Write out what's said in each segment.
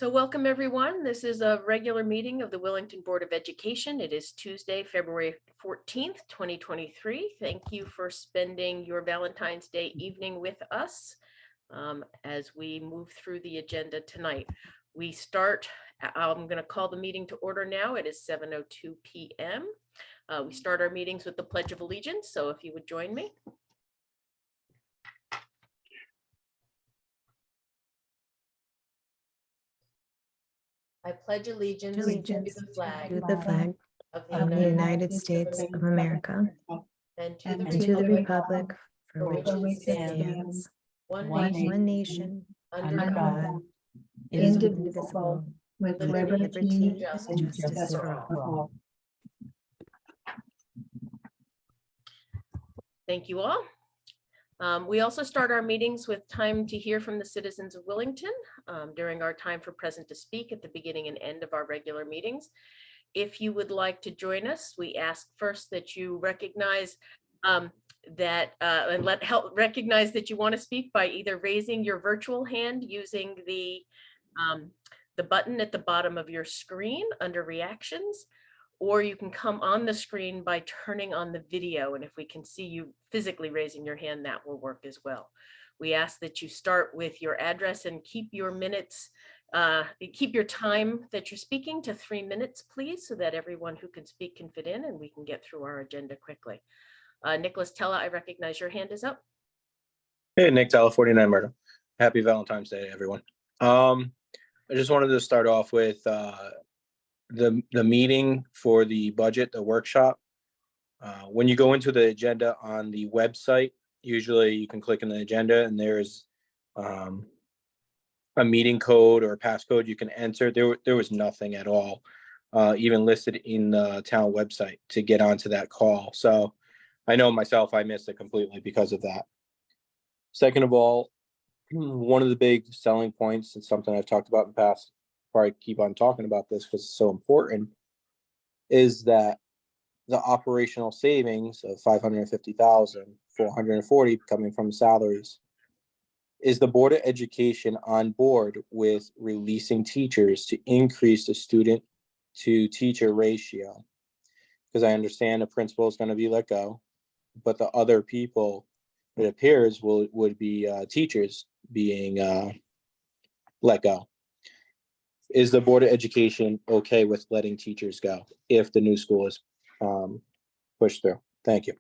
So welcome everyone. This is a regular meeting of the Willington Board of Education. It is Tuesday, February 14th, 2023. Thank you for spending your Valentine's Day evening with us as we move through the agenda tonight. We start, I'm going to call the meeting to order now. It is 7:02 p.m. We start our meetings with the Pledge of Allegiance. So if you would join me. I pledge allegiance to the flag of the United States of America and and to the republic for which it stands, one nation, under God, indivisible, with liberty and justice for all. Thank you all. We also start our meetings with time to hear from the citizens of Willington during our time for present to speak at the beginning and end of our regular meetings. If you would like to join us, we ask first that you recognize recognize that you want to speak by either raising your virtual hand using the button at the bottom of your screen under reactions, or you can come on the screen by turning on the video. And if we can see you physically raising your hand, that will work as well. We ask that you start with your address and keep your minutes, keep your time that you're speaking to 3 minutes, please, so that everyone who can speak can fit in and we can get through our agenda quickly. Nicholas Tella, I recognize your hand is up. Hey, Nick Tella, 49 Myrtle. Happy Valentine's Day, everyone. I just wanted to start off with the meeting for the budget, the workshop. When you go into the agenda on the website, usually you can click on the agenda and there's a meeting code or a passcode you can enter. There was nothing at all, even listed in the town website to get onto that call. So I know myself, I missed it completely because of that. Second of all, one of the big selling points, and something I've talked about in the past, probably keep on talking about this because it's so important, is that the operational savings of 550,440 coming from salaries. Is the Board of Education on board with releasing teachers to increase the student to teacher ratio? Because I understand the principal is going to be let go, but the other people, it appears, would be teachers being let go. Is the Board of Education okay with letting teachers go if the new school is pushed through? Thank you. Is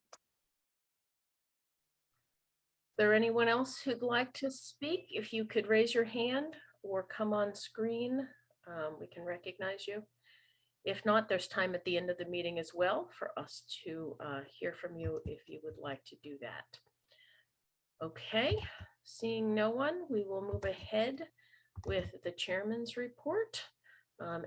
there anyone else who'd like to speak? If you could raise your hand or come on screen, we can recognize you. If not, there's time at the end of the meeting as well for us to hear from you if you would like to do that. Okay, seeing no one, we will move ahead with the chairman's report.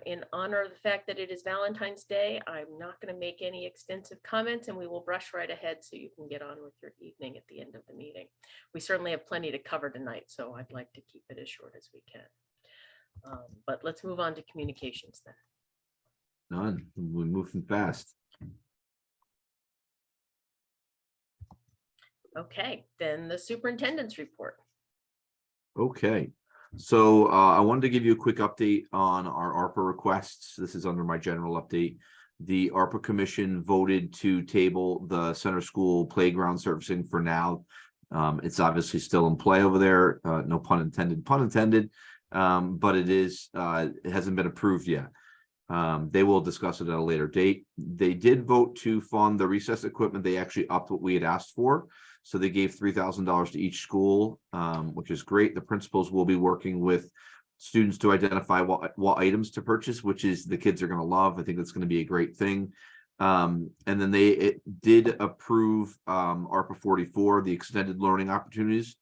In honor of the fact that it is Valentine's Day, I'm not going to make any extensive comments and we will brush right ahead so you can get on with your evening at the end of the meeting. We certainly have plenty to cover tonight, so I'd like to keep it as short as we can. But let's move on to communications then. None. We're moving fast. Okay, then the superintendent's report. Okay. So I wanted to give you a quick update on our ARPA requests. This is under my general update. The ARPA Commission voted to table the center school playground servicing for now. It's obviously still in play over there. No pun intended, but it hasn't been approved yet. They will discuss it at a later date. They did vote to fund the recess equipment. They actually upped what we had asked for. So they gave $3,000 to each school, which is great. The principals will be working with students to identify what items to purchase, which is the kids are going to love. I think that's going to be a great thing. And then it did approve ARPA 44, the extended learning opportunities,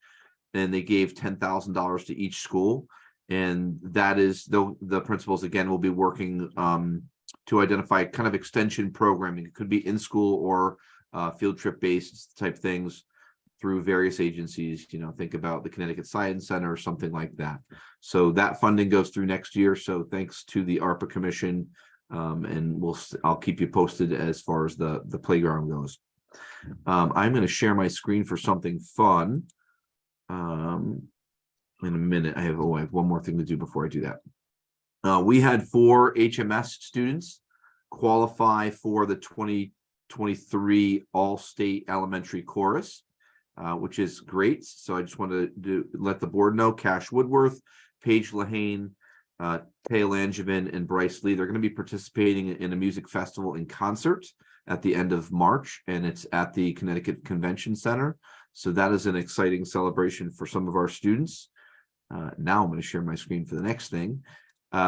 and they gave $10,000 to each school. And that is the principals, again, will be working to identify kind of extension programming. It could be in school or field trip based type things through various agencies. You know, think about the Connecticut Science Center or something like that. So that funding goes through next year. So thanks to the ARPA Commission, and I'll keep you posted as far as the playground goes. I'm going to share my screen for something fun. In a minute. I have one more thing to do before I do that. We had 4 HMS students qualify for the 2023 All-State Elementary Chorus, which is great. So I just wanted to let the board know, Cash Woodworth, Paige Lahane, Tay Langevin, and Bryce Lee. They're going to be participating in a music festival in concert at the end of March, and it's at the Connecticut Convention Center. So that is an exciting celebration for some of our students. Now I'm going to share my screen for the next thing.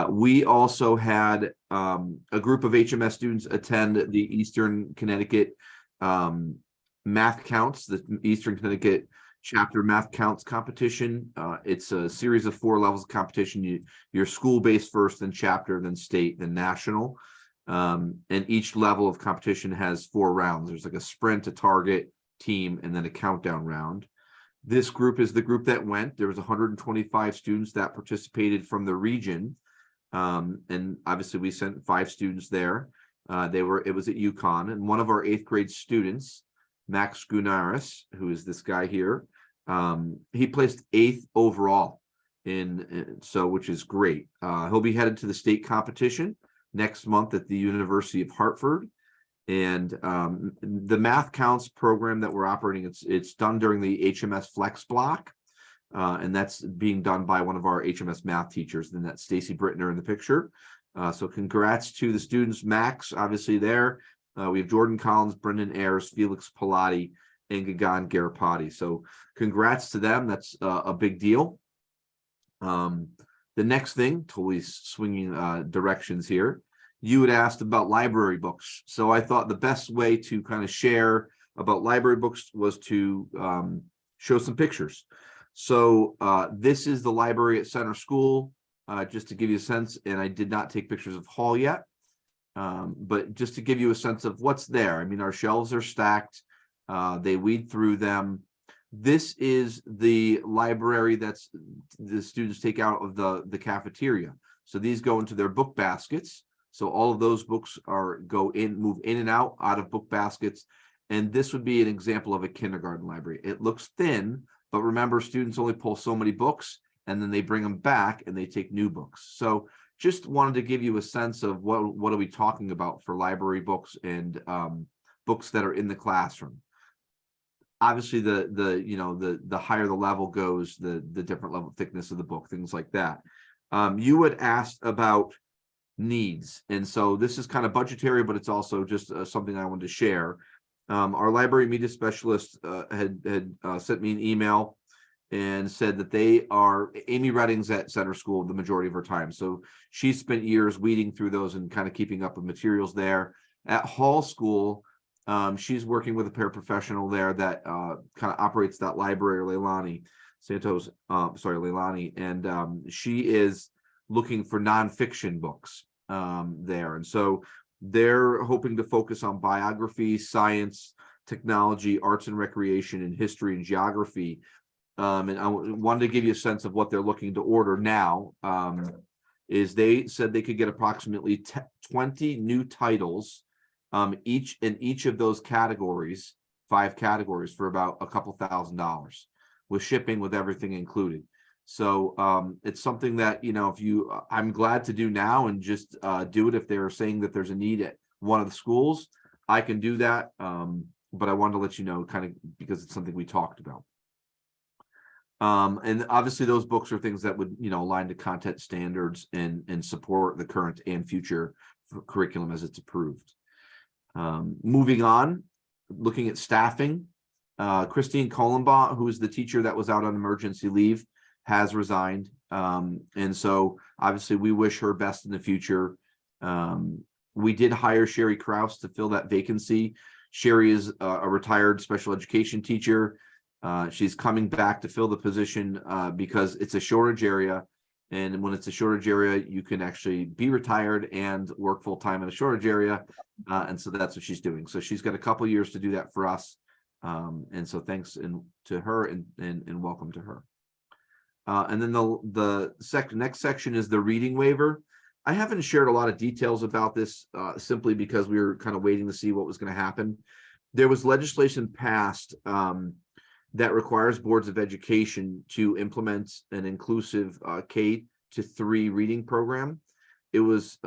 We also had a group of HMS students attend the Eastern Connecticut Math Counts, the Eastern Connecticut Chapter Math Counts competition. It's a series of 4 levels of competition. You're school-based first, then chapter, then state, then national. And each level of competition has 4 rounds. There's like a sprint, a target, team, and then a countdown round. This group is the group that went. There was 125 students that participated from the region. And obviously we sent 5 students there. It was at UConn, and one of our 8th grade students, Max Gunaris, who is this guy here, he placed 8th overall which is great. He'll be headed to the state competition next month at the University of Hartford. And the Math Counts program that we're operating, it's done during the HMS Flex block. And that's being done by one of our HMS math teachers, and that's Stacy Brittner in the picture. So congrats to the students. Max, obviously there. We have Jordan Collins, Brendan Ayers, Felix Pilati, and Gagan Garapati. So congrats to them. That's a big deal. The next thing, totally swinging directions here. You had asked about library books. So I thought the best way to kind of share about library books was to show some pictures. So this is the library at Center School, just to give you a sense, and I did not take pictures of Hall yet, but just to give you a sense of what's there. I mean, our shelves are stacked. They weed through them. This is the library that's the students take out of the cafeteria. So these go into their book baskets. So all of those books move in and out of book baskets. And this would be an example of a kindergarten library. It looks thin, but remember, students only pull so many books, and then they bring them back and they take new books. So just wanted to give you a sense of what are we talking about for library books and books that are in the classroom. Obviously, the higher the level goes, the different level thickness of the book, things like that. You had asked about needs, and so this is kind of budgetary, but it's also just something I wanted to share. Our library media specialist had sent me an email and said that Amy Redding's at Center School the majority of her time. So she spent years weeding through those and kind of keeping up with materials there. At Hall School, she's working with a paraprofessional there that kind of operates that library, Leilani, and she is looking for nonfiction books there. And so they're hoping to focus on biography, science, technology, arts and recreation, and history and geography. And I wanted to give you a sense of what they're looking to order now. Is they said they could get approximately 20 new titles, each of those categories, 5 categories, for about a couple $1,000s with shipping, with everything included. So it's something that, I'm glad to do now and just do it. If they're saying that there's a need at one of the schools, I can do that. But I wanted to let you know, kind of, because it's something we talked about. And obviously those books are things that would, align to content standards and support the current and future curriculum as it's approved. Moving on, looking at staffing, Christine Collenbaugh, who is the teacher that was out on emergency leave, has resigned. And so obviously we wish her best in the future. We did hire Sherry Kraus to fill that vacancy. Sherry is a retired special education teacher. She's coming back to fill the position because it's a shortage area. And when it's a shortage area, you can actually be retired and work full time in a shortage area. And so that's what she's doing. So she's got a couple years to do that for us. And so thanks to her and welcome to her. And then the next section is the reading waiver. I haven't shared a lot of details about this simply because we were kind of waiting to see what was going to happen. There was legislation passed that requires boards of education to implement an inclusive K-3 reading program. it was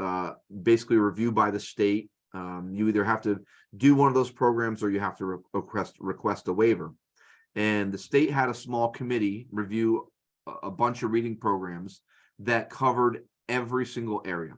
basically reviewed by the state. You either have to do one of those programs or you have to request a waiver. And the state had a small committee review a bunch of reading programs that covered every single area.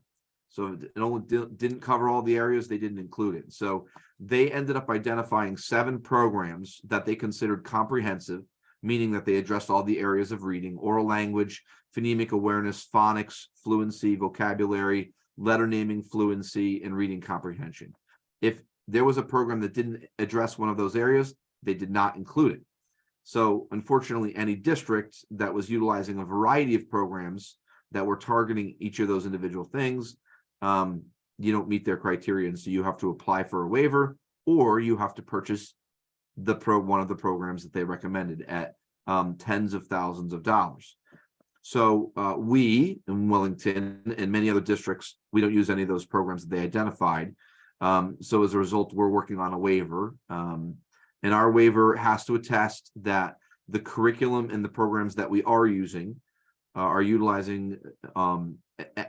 So it only didn't cover all the areas, they didn't include it. So they ended up identifying 7 programs that they considered comprehensive, meaning that they addressed all the areas of reading: oral language, phonemic awareness, phonics, fluency, vocabulary, letter naming fluency, and reading comprehension. If there was a program that didn't address one of those areas, they did not include it. So unfortunately, any district that was utilizing a variety of programs that were targeting each of those individual things, you don't meet their criteria, and so you have to apply for a waiver, or you have to purchase one of the programs that they recommended at tens of thousands of dollars. So we in Willington and many other districts, we don't use any of those programs that they identified. So as a result, we're working on a waiver, and our waiver has to attest that the curriculum and the programs that we are using are utilizing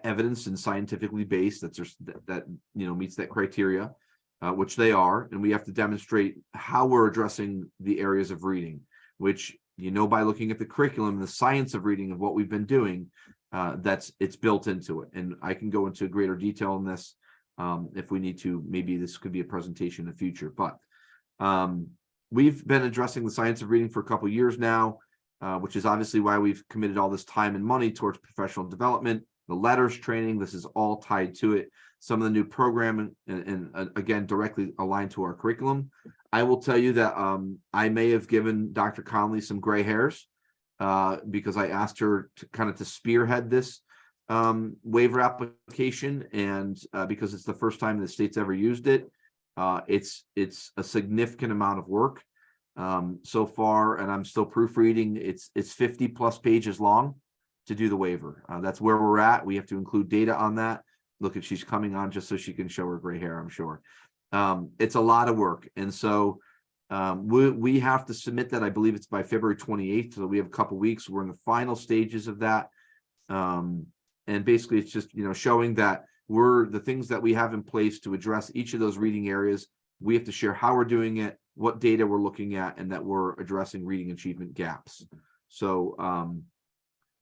evidence and scientifically based that meets that criteria, which they are, and we have to demonstrate how we're addressing the areas of reading, which by looking at the curriculum and the science of reading of what we've been doing, it's built into it. And I can go into greater detail on this if we need to. Maybe this could be a presentation in the future, but we've been addressing the science of reading for a couple of years now, which is obviously why we've committed all this time and money towards professional development, the letters training. This is all tied to it. Some of the new programming and again, directly aligned to our curriculum. I will tell you that I may have given Dr. Conley some gray hairs because I asked her to spearhead this waiver application, and because it's the first time the state's ever used it. It's a significant amount of work so far, and I'm still proofreading. It's 50 plus pages long to do the waiver. That's where we're at. We have to include data on that. Look, if she's coming on just so she can show her gray hair, I'm sure. It's a lot of work, and so we have to submit that. I believe it's by February 28th, so we have a couple weeks. We're in the final stages of that, and basically it's just showing that the things that we have in place to address each of those reading areas. We have to share how we're doing it, what data we're looking at, and that we're addressing reading achievement gaps. So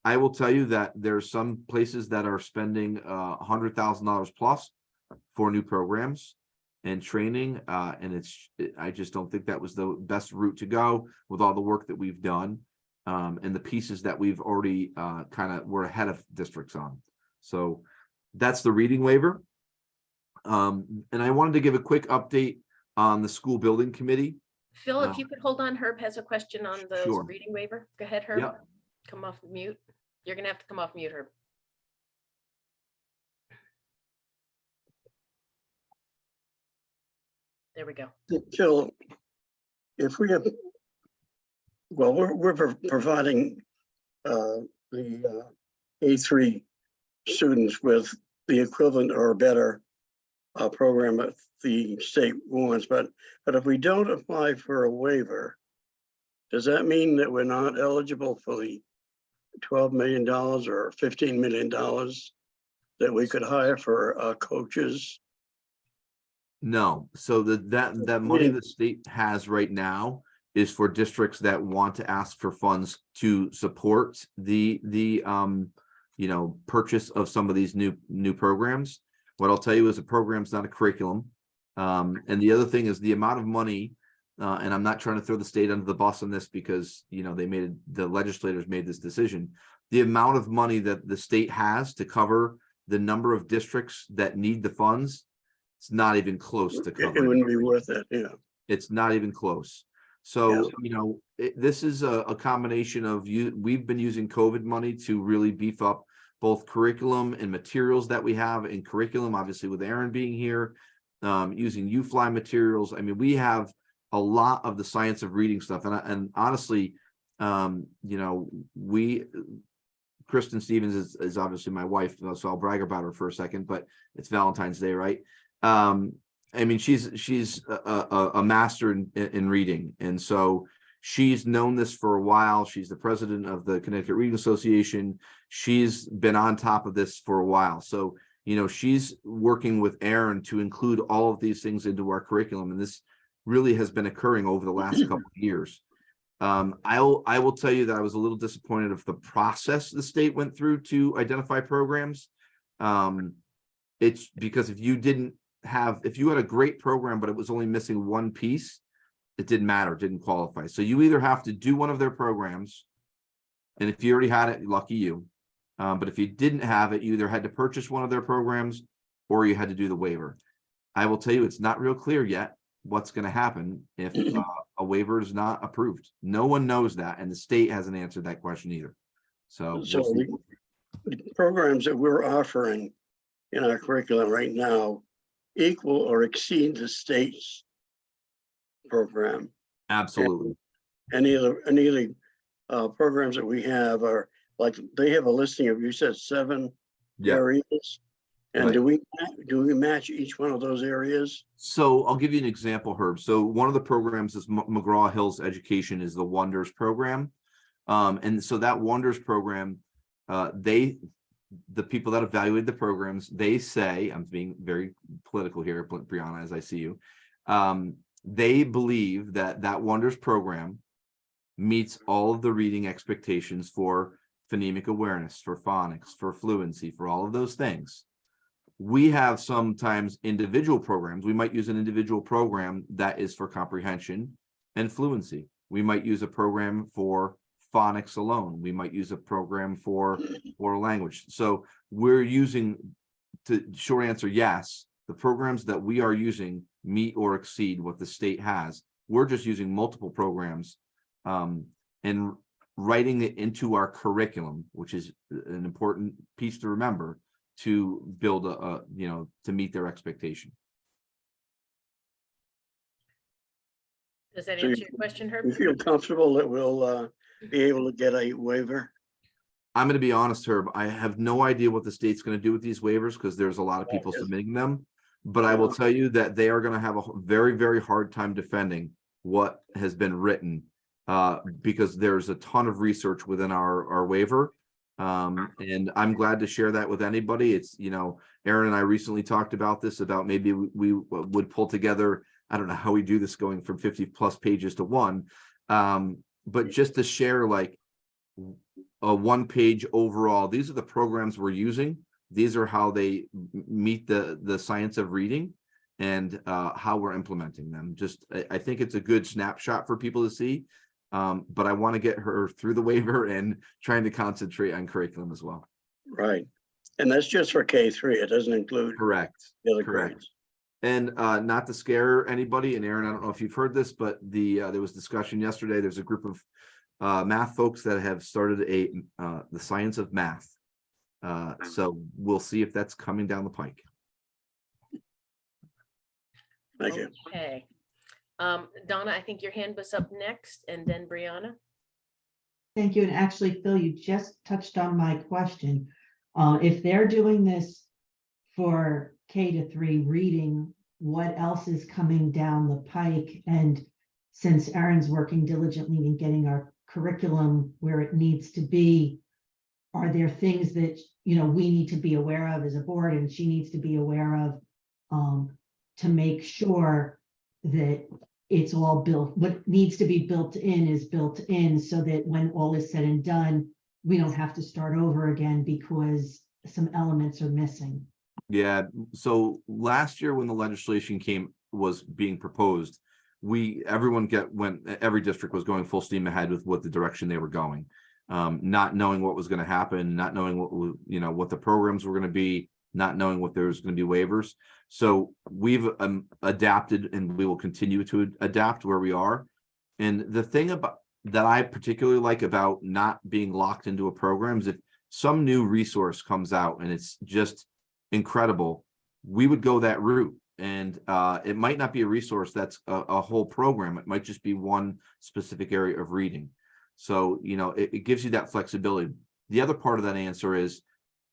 I will tell you that there's some places that are spending $100,000 plus for new programs and training, and I just don't think that was the best route to go with all the work that we've done and the pieces that we've already we're ahead of districts on. So that's the reading waiver. And I wanted to give a quick update on the school building committee. Phil, if you could hold on, Herb has a question on the Sure. reading waiver. Go ahead, Herb. Yep. Come off mute. You're gonna have to come off mute, Herb. There we go. Phil, if we have, well, we're providing the A3 students with the equivalent or better program that the state wants, but if we don't apply for a waiver, does that mean that we're not eligible for the $12 million or $15 million that we could hire for coaches? No. So that money the state has right now is for districts that want to ask for funds to support the purchase of some of these new programs. What I'll tell you is a program's not a curriculum. And the other thing is the amount of money, and I'm not trying to throw the state under the bus on this because the legislators made this decision. The amount of money that the state has to cover the number of districts that need the funds, it's not even close to cover. It wouldn't be worth it. Yeah, it's not even close. So this is a combination of we've been using COVID money to really beef up both curriculum and materials that we have in curriculum, obviously with Aaron being here, using UFly materials. I mean, we have a lot of the science of reading stuff. And honestly, Kristen Stevens is obviously my wife, so I'll brag about her for a second, but it's Valentine's Day, right? I mean, she's a master in reading. And so she's known this for a while. She's the president of the Connecticut Reading Association. She's been on top of this for a while. So, she's working with Aaron to include all of these things into our curriculum, and this really has been occurring over the last couple of years. I will tell you that I was a little disappointed of the process the state went through to identify programs. It's because if you had a great program, but it was only missing one piece, it didn't matter, it didn't qualify. So you either have to do one of their programs, and if you already had it, lucky you. But if you didn't have it, you either had to purchase one of their programs or you had to do the waiver. I will tell you, it's not real clear yet what's going to happen if a waiver is not approved. No one knows that, and the state hasn't answered that question either. So the programs that we're offering in our curriculum right now equal or exceed the state's program. absolutely. Any of the programs that we have are like, they have a listing of, you said 7 Yeah. areas. And Right. do we match each one of those areas? So I'll give you an example, Herb. So one of the programs is McGraw Hill's Education is the Wonders program. And so that Wonders program, the people that evaluate the programs, they say, I'm being very political here, Brianna, as I see you. They believe that Wonders program meets all of the reading expectations for phonemic awareness, for phonics, for fluency, for all of those things. We have sometimes individual programs. We might use an individual program that is for comprehension and fluency. We might use a program for phonics alone. We might use a program for oral language. So we're using, to short answer, yes, the programs that we are using meet or exceed what the state has. We're just using multiple programs and writing it into our curriculum, which is an important piece to remember, to build to meet their expectation. Does that So answer your question, Herb? You feel comfortable that we'll be able to get a waiver? I'm going to be honest, Herb, I have no idea what the state's going to do with these waivers because there's a lot of people Yes. submitting them. But I will tell you that they are going to have a very, very hard time defending what has been written because there's a ton of research within our waiver. And I'm glad to share that with anybody. It's, Aaron and I recently talked about this, about maybe we would pull together, I don't know how we do this going from 50 plus pages to one, but just to share like a 1-page overall, these are the programs we're using. These are how they meet the science of reading and how we're implementing them. Just, I think it's a good snapshot for people to see. But I want to get her through the waiver and trying to concentrate on curriculum as well. Right. And that's just for K3. It doesn't include Correct. the other Correct. grades. And not to scare anybody, and Aaron, I don't know if you've heard this, but there was discussion yesterday. There's a group of math folks that have started the science of math. So we'll see if that's coming down the pike. Thank you. Okay. Donna, I think your hand was up next, and then Brianna. Thank you. And actually, Phil, you just touched on my question. If they're doing this for K-3 reading, what else is coming down the pike? And since Aaron's working diligently in getting our curriculum where it needs to be, are there things that, we need to be aware of as a board and she needs to be aware of to make sure that it's all built, what needs to be built in is built in, so that when all is said and done, we don't have to start over again because some elements are missing? Yeah. So last year when the legislation was being proposed, every district was going full steam ahead with what the direction they were going, not knowing what was going to happen, not knowing what the programs were going to be, not knowing what there was going to be waivers. So we've adapted, and we will continue to adapt where we are. And the thing that I particularly like about not being locked into a program is if some new resource comes out and it's just incredible, we would go that route. And it might not be a resource that's a whole program. It might just be one specific area of reading. So, it gives you that flexibility. The other part of that answer is,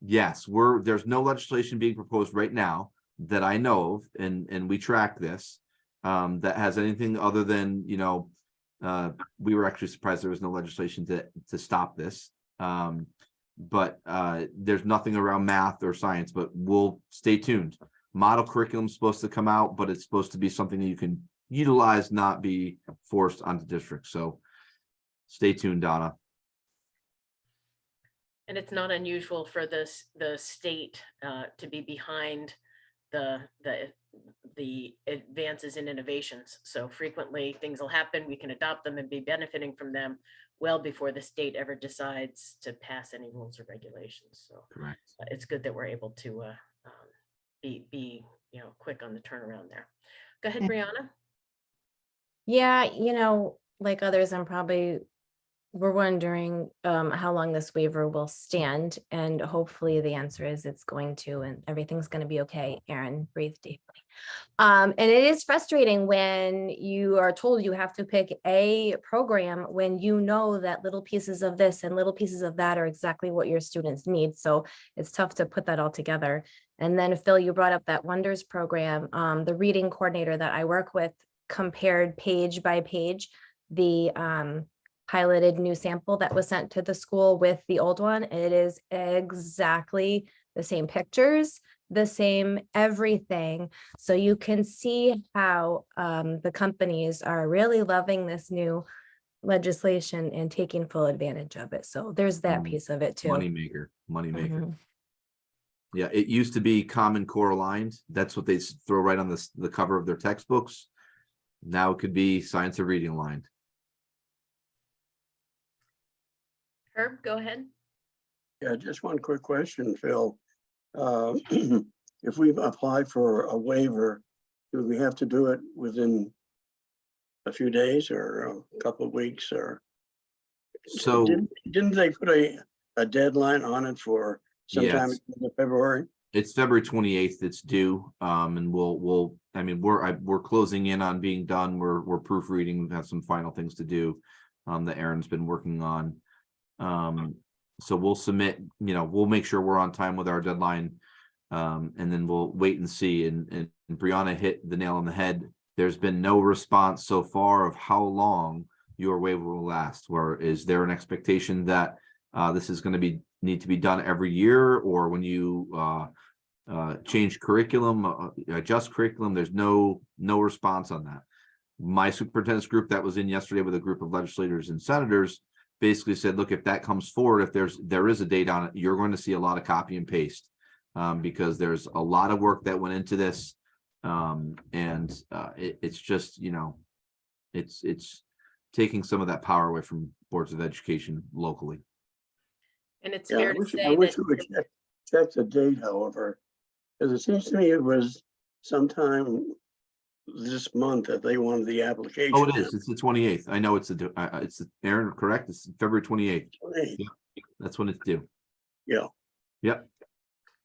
yes, there's no legislation being proposed right now that I know of, and we track this, that has anything other than, we were actually surprised there was no legislation to stop this. but there's nothing around math or science, but we'll stay tuned. Model curriculum is supposed to come out, but it's supposed to be something that you can utilize, not be forced onto districts. So stay tuned, Donna. And it's not unusual for the state to be behind the advances in innovations. So frequently things will happen, we can adopt them and be benefiting from them well before the state ever decides to pass any rules or regulations. So Correct. it's good that we're able to be quick on the turnaround there. Go ahead, Yeah. Brianna. Yeah, like others, we're wondering how long this waiver will stand, and hopefully the answer is it's going to, and everything's going to be okay. Aaron, breathe deeply. And it is frustrating when you are told you have to pick a program when you know that little pieces of this and little pieces of that are exactly what your students need. So it's tough to put that all together. And then Phil, you brought up that Wonders program. The reading coordinator that I work with compared page by page the piloted new sample that was sent to the school with the old one. It is exactly the same pictures, the same everything. So you can see how the companies are really loving this new legislation and taking full advantage of it. So there's that piece of it too. Money maker. Mhm. Yeah, it used to be Common Core aligned. That's what they throw right on the cover of their textbooks. Now it could be Science of Reading aligned. Herb, go ahead. Yeah, just one quick question, Phil. If we apply for a waiver, do we have to do it within a few days or a couple of weeks, or? So Didn't they put a deadline on it for sometime Yes. in February? it's February 28th. It's due. And we're closing in on being done. We're proofreading. We've got some final things to do that Aaron's been working on. So we'll submit, we'll make sure we're on time with our deadline. And then we'll wait and see. And Brianna hit the nail on the head. There's been no response so far of how long your waiver will last. Where is there an expectation that this is going to need to be done every year, or when you change curriculum, adjust curriculum? There's no response on that. My superintendent's group that was in yesterday with a group of legislators and senators basically said, look, if that comes forward, if there is a date on it, you're going to see a lot of copy and paste. Because there's a lot of work that went into this. It's just, it's taking some of that power away from boards of education locally. And it's Yeah, fair I to wish say we that would check the date, however, because it seems to me it was sometime this month that they wanted the application. Oh, it is. It's the 28th. I know it's Aaron, correct? It's February 28th. That's when it's due. Yeah. Yep.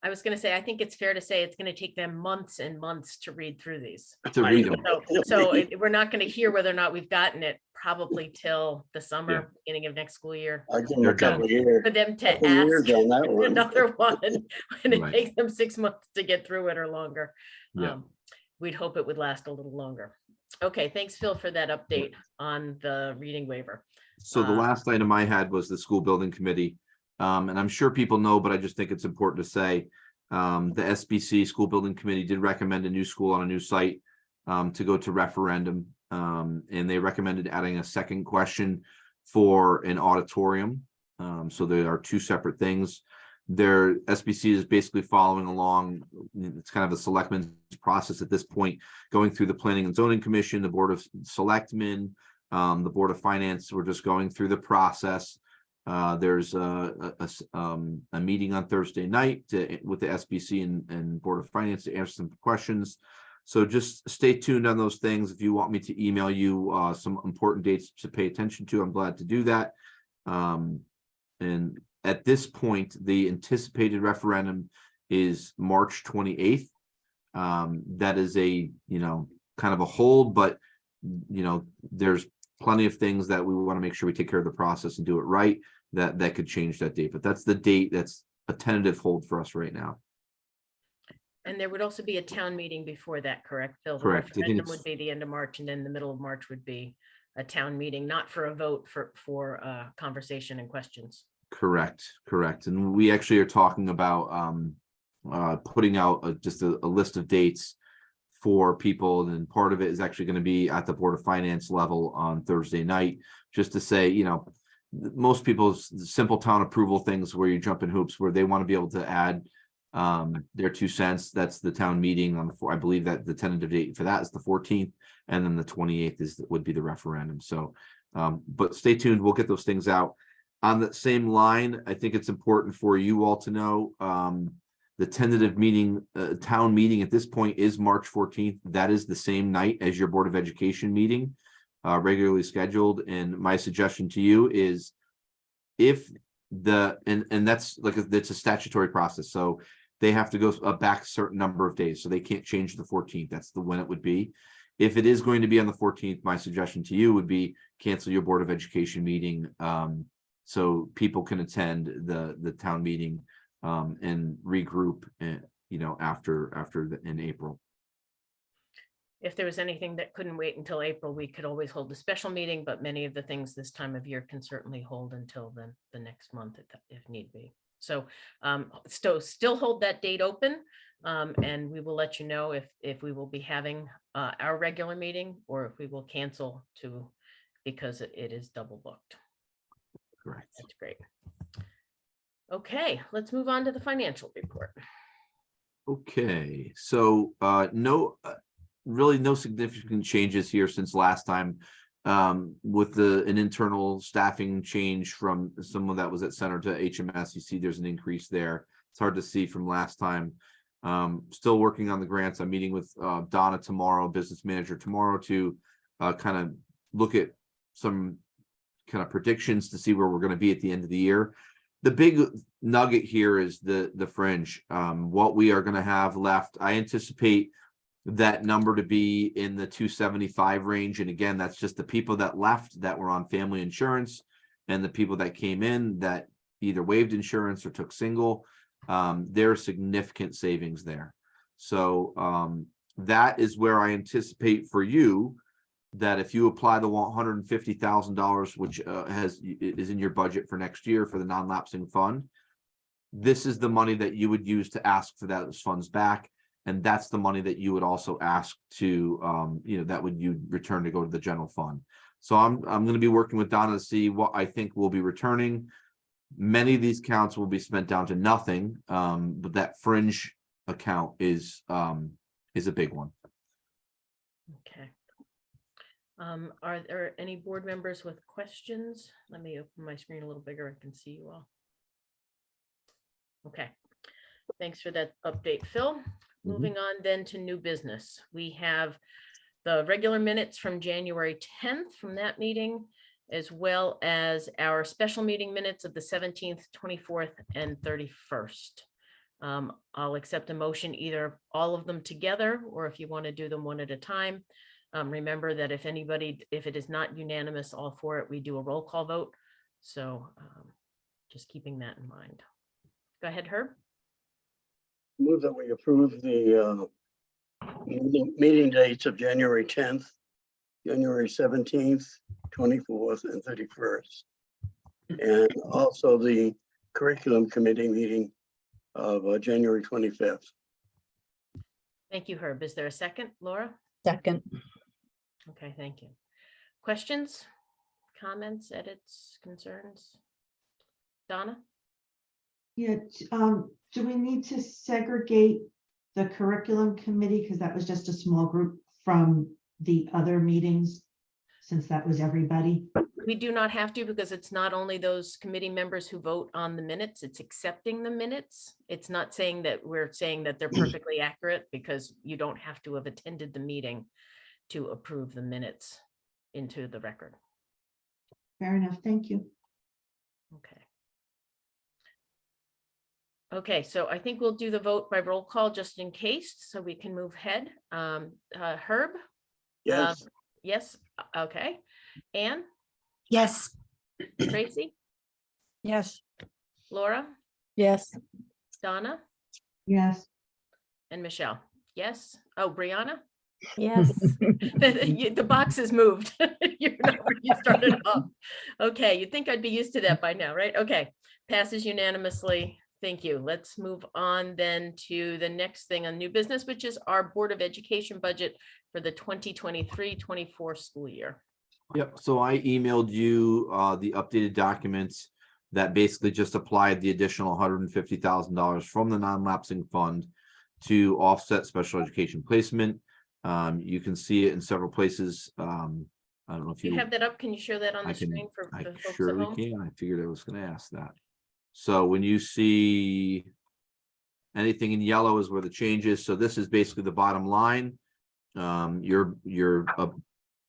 I was going to say, I think it's fair to say it's going to take them months and months to read through these. To read them. We're not going to hear whether or not we've gotten it probably till the summer, beginning of next school year. I give them a couple of years. For them to Couple of years ask on that one. another one, and it Right. takes them 6 months to get through it or longer. Yeah. We'd hope it would last a little longer. Okay, thanks, Phil, for that update on the reading waiver. So the last item I had was the school building committee. And I'm sure people know, but I just think it's important to say, the SBC school building committee did recommend a new school on a new site to go to referendum. And they recommended adding a second question for an auditorium. So there are two separate things. Their SBC is basically following along. It's kind of a selectmen's process at this point, going through the Planning and Zoning Commission, the Board of Selectmen, the Board of Finance. We're just going through the process. There's a meeting on Thursday night with the SBC and Board of Finance to answer some questions. So just stay tuned on those things. If you want me to email you some important dates to pay attention to, I'm glad to do that. And at this point, the anticipated referendum is March 28th. That is a, kind of a hold, but, there's plenty of things that we want to make sure we take care of the process and do it right. That could change that date, but that's the date that's a tentative hold for us right now. And there would also be a town meeting before that, correct, Phil? The Correct. I think referendum it's- would be the end of March, and then the middle of March would be a town meeting, not for a vote, for conversation and questions. Correct. And we actually are talking about putting out just a list of dates for people, and part of it is actually going to be at the Board of Finance level on Thursday night, just to say, most people's simple town approval things where you jump in hoops, where they want to be able to add their 2 cents. That's the town meeting on I believe that the tentative date for that is the 14th, and then the 28th would be the referendum. So but stay tuned, we'll get those things out. On the same line, I think it's important for you all to know the tentative meeting, town meeting at this point is March 14th. That is the same night as your Board of Education meeting, regularly scheduled. And my suggestion to you is, if and that's it's a statutory process, so they have to go back a certain number of days, so they can't change the 14th. That's when it would be. If it is going to be on the 14th, my suggestion to you would be cancel your Board of Education meeting, so people can attend the town meeting and regroup, after in April. If there was anything that couldn't wait until April, we could always hold a special meeting, but many of the things this time of year can certainly hold until the next month if need be. So still hold that date open, and we will let you know if we will be having our regular meeting, or if we will cancel because it is double booked. Correct. That's great. Okay, let's move on to the financial report. Okay, so really no significant changes here since last time, with an internal staffing change from someone that was at center to HMS. You see there's an increase there. It's hard to see from last time. Still working on the grants. I'm meeting with Donna tomorrow, business manager tomorrow, to kind of look at some kind of predictions to see where we're going to be at the end of the year. The big nugget here is the fringe, what we are going to have left. I anticipate that number to be in the 275 range. And again, that's just the people that left that were on family insurance, and the people that came in that either waived insurance or took single. There are significant savings there. So that is where I anticipate for you that if you apply the $150,000, which is in your budget for next year for the non-lapsing fund, this is the money that you would use to ask for those funds back. And that's the money that you would also ask to, that would you return to go to the general fund. So I'm going to be working with Donna to see what I think we'll be returning. Many of these accounts will be spent down to nothing, but that fringe account is a big one. Okay. Are there any board members with questions? Let me open my screen a little bigger. I can see you all. Okay. Thanks for that update, Phil. Moving on then to new business. We have the regular minutes from January 10th from that meeting, as well as our special meeting minutes of the 17th, 24th, and 31st. I'll accept a motion, either all of them together, or if you want to do them one at a time. Remember that if it is not unanimous, all for it, we do a roll call vote. So just keeping that in mind. Go ahead, Herb. Move that we approve the meeting dates of January 10th, January 17th, 24th, and 31st. And also the curriculum committee meeting of January 25th. Thank you, Herb. Is there a second, Laura? Second. Okay, thank you. Questions, comments, edits, concerns? Donna? Yeah, do we need to segregate the curriculum committee, because that was just a small group, from the other meetings, since that was everybody? We do not have to, because it's not only those committee members who vote on the minutes, it's accepting the minutes. It's not saying that we're saying that they're perfectly accurate, because you don't have to have attended the meeting to approve the minutes into the record. Fair enough, thank you. Okay. Okay, so I think we'll do the vote by roll call just in case, so we can move ahead. Herb? Yes. Yes, okay. Anne? Yes. Tracy? Yes. Laura? Yes. Donna? Yes. And Michelle? Yes. Oh, Brianna? Yes. The box has moved. You're not where you started off. Okay, you'd think I'd be used to that by now, right? Okay, Passes unanimously. Thank you. Let's move on then to the next thing on new business, which is our Board of Education budget for the 2023-24 school year. Yep, so I emailed you the updated documents that basically just applied the additional $150,000 from the non-lapsing fund to offset special education placement. You can see it in several places. I don't know if Do you have that up? Can you share that on I the can- screen for I the folks at surely home? can. I figured I was going to ask that. So when you see anything in yellow is where the change is. So this is basically the bottom line. Then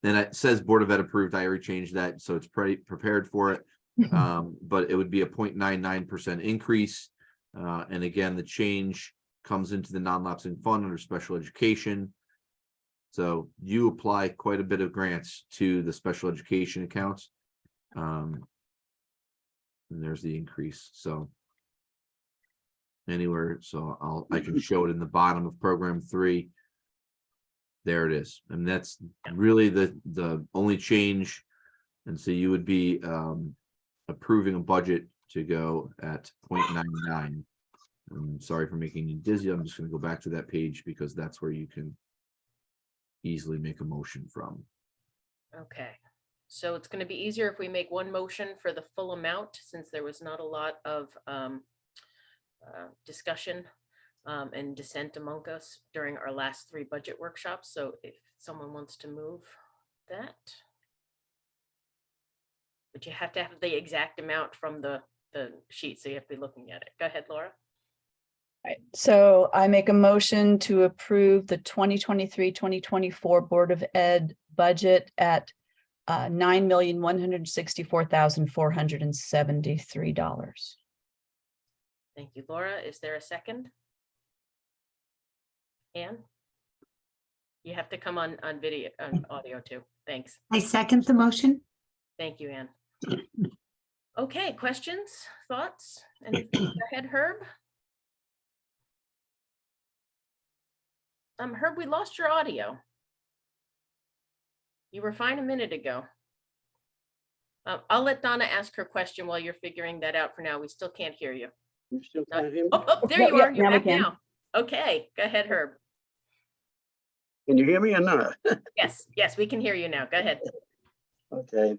it says Board of Ed approved. I already changed that, so it's pretty prepared for it. But it would be a 0.99% increase. And again, the change comes into the non-lapsing fund under special education. So you apply quite a bit of grants to the special education accounts. And there's the increase. So anywhere, so I can show it in the bottom of program 3. There it is. And that's really the only change. And so you would be approving a budget to go at 0.99. I'm sorry for making you dizzy. I'm just going to go back to that page because that's where you can easily make a motion from. Okay, so it's going to be easier if we make one motion for the full amount, since there was not a lot of discussion and dissent among us during our last 3 budget workshops. So if someone wants to move that. But you have to have the exact amount from the sheet, so you have to be looking at it. Go ahead, Laura. Right, so I make a motion to approve the 2023-2024 Board of Ed budget at $9,164,473. Thank you, Laura. Is there a second? Anne? You have to come on video, on audio too. Thanks. I second the motion. Thank you, Anne. Okay, questions, thoughts? Anything? Go ahead, Herb. Herb, we lost your audio. You were fine a minute ago. I'll let Donna ask her question while you're figuring that out. For now, we still can't hear you. You still Not- can't hear me? Oh, there you Yep, are. You're now we back can. now. Okay, go ahead, Herb. Can you hear me or not? Yes, yes, we can hear you now. Go ahead. Okay,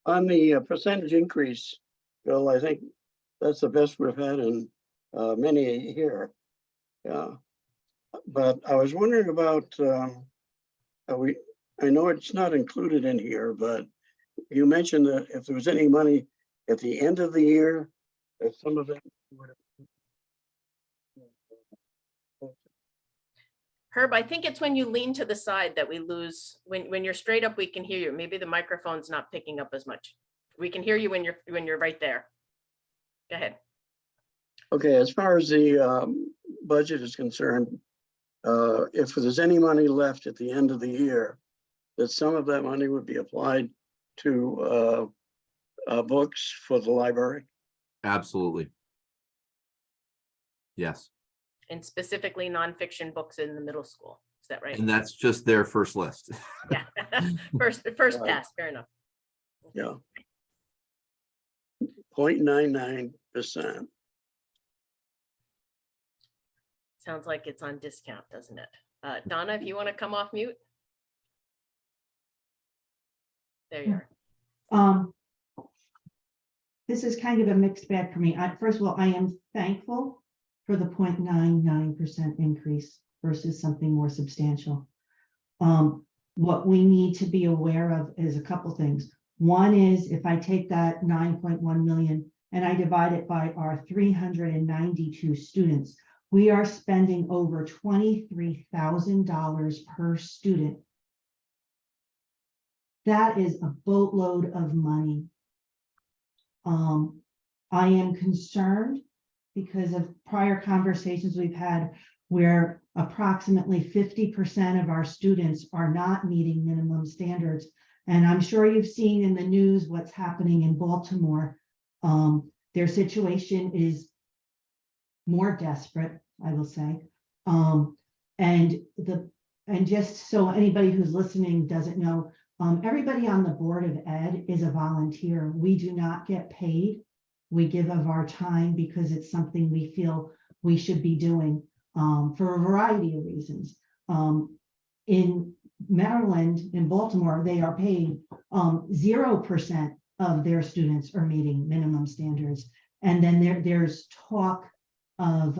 on the percentage increase, Bill, I think that's the best we've had in many a year. Yeah, but I was wondering about, I know it's not included in here, but you mentioned that if there was any money at the end of the year, that some of it would have. Herb, I think it's when you lean to the side that we lose. When you're straight up, we can hear you. Maybe the microphone's not picking up as much. We can hear you when you're right there. Go ahead. Okay, as far as the budget is concerned, if there's any money left at the end of the year, that some of that money would be applied to books for the library. Absolutely. Yes. And specifically nonfiction books in the middle school. Is that right? And that's just their first list. Yeah. First Right. pass, fair enough. Yeah. 0.99%. Sounds like it's on discount, doesn't it? Donna, if you want to come off mute. There you are. This is kind of a mixed bag for me. First of all, I am thankful for the 0.99% increase versus something more substantial. What we need to be aware of is a couple things. One is if I take that 9.1 million and I divide it by our 392 students, we are spending over $23,000 per student. That is a boatload of money. I am concerned because of prior conversations we've had where approximately 50% of our students are not meeting minimum standards. And I'm sure you've seen in the news what's happening in Baltimore. Their situation is more desperate, I will say. And just so anybody who's listening doesn't know, everybody on the Board of Ed is a volunteer. We do not get paid. we give of our time because it's something we feel we should be doing for a variety of reasons. In Maryland, in Baltimore, they are paid 0% of their students are meeting minimum standards. And then there's talk of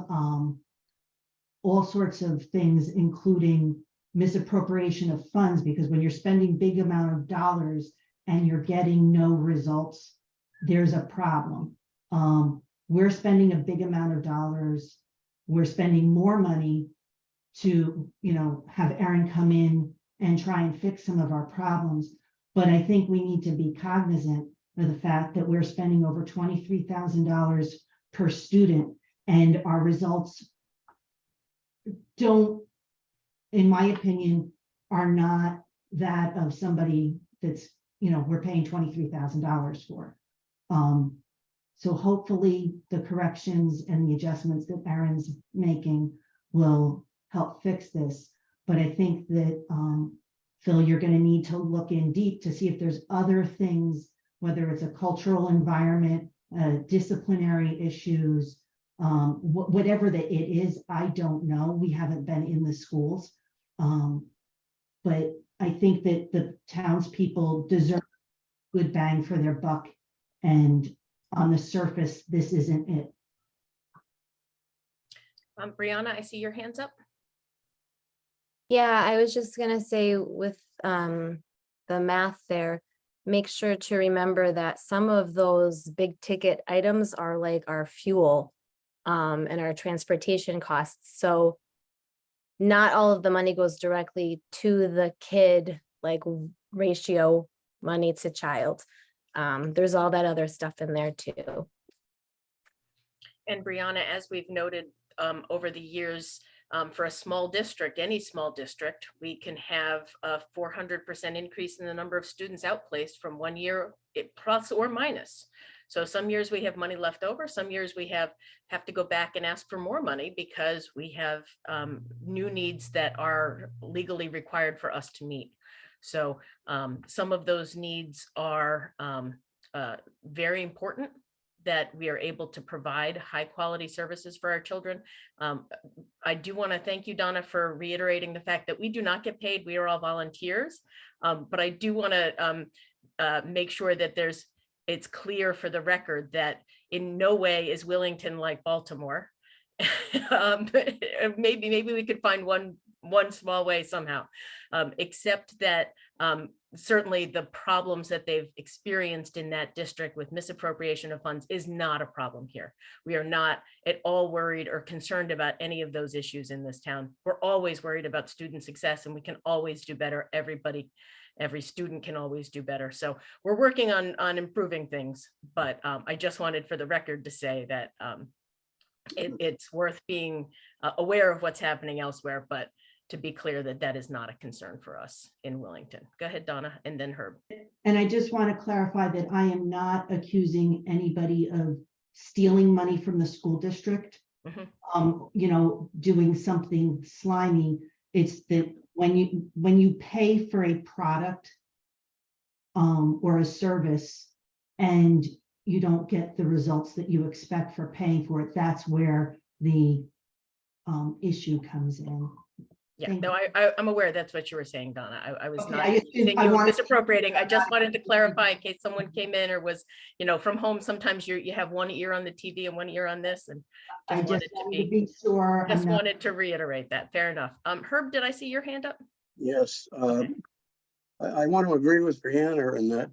all sorts of things, including misappropriation of funds, because when you're spending big amount of dollars and you're getting no results, there's a problem. We're spending a big amount of dollars. We're spending more money to, have Erin come in and try and fix some of our problems. But I think we need to be cognizant of the fact that we're spending over $23,000 per student, and our results don't, in my opinion, are not that of somebody that's, we're paying $23,000 for. So hopefully the corrections and the adjustments that Erin's making will help fix this. But I think that, Phil, you're going to need to look in deep to see if there's other things, whether it's a cultural environment, disciplinary issues, whatever that it is. I don't know. We haven't been in the schools. But I think that the townspeople deserve good bang for their buck. And on the surface, this isn't it. Brianna, I see your hands up. Yeah, I was just gonna say with the math there, make sure to remember that some of those big ticket items are like our fuel and our transportation costs. So not all of the money goes directly to the kid, like ratio money to child. There's all that other stuff in there too. And Brianna, as we've noted over the years, for a small district, any small district, we can have a 400% increase in the number of students outplaced from one year, plus or minus. So some years we have money left over, some years we have to go back and ask for more money because we have new needs that are legally required for us to meet. So some of those needs are very important, that we are able to provide high quality services for our children. I do want to thank you, Donna, for reiterating the fact that we do not get paid. We are all volunteers. But I do want to make sure that it's clear for the record that in no way is Willington like Baltimore. Maybe we could find one small way somehow, except that certainly the problems that they've experienced in that district with misappropriation of funds is not a problem here. We are not at all worried or concerned about any of those issues in this town. We're always worried about student success, and we can always do better. Every student can always do better. So we're working on improving things, but I just wanted for the record to say that it's worth being aware of what's happening elsewhere, but to be clear that is not a concern for us in Willington. Go ahead, Donna, and then Herb. And I just want to clarify that I am not accusing anybody of stealing money from the school district, doing something slimy. It's that when you pay for a product or a service and you don't get the results that you expect for paying for it, that's where the issue comes in. Yeah, Thank no, I'm aware that's what you were saying, Donna. I was Okay, not I just didn't- saying I you were wanted to- misappropriating. I just wanted to clarify in case someone came in or was, from home. Sometimes you have one ear on the TV and one ear on this, and I just wanted wanted to be sure. just wanted to reiterate that. Fair enough. Herb, did I see your hand up? Yes, I want to agree with Brianna in that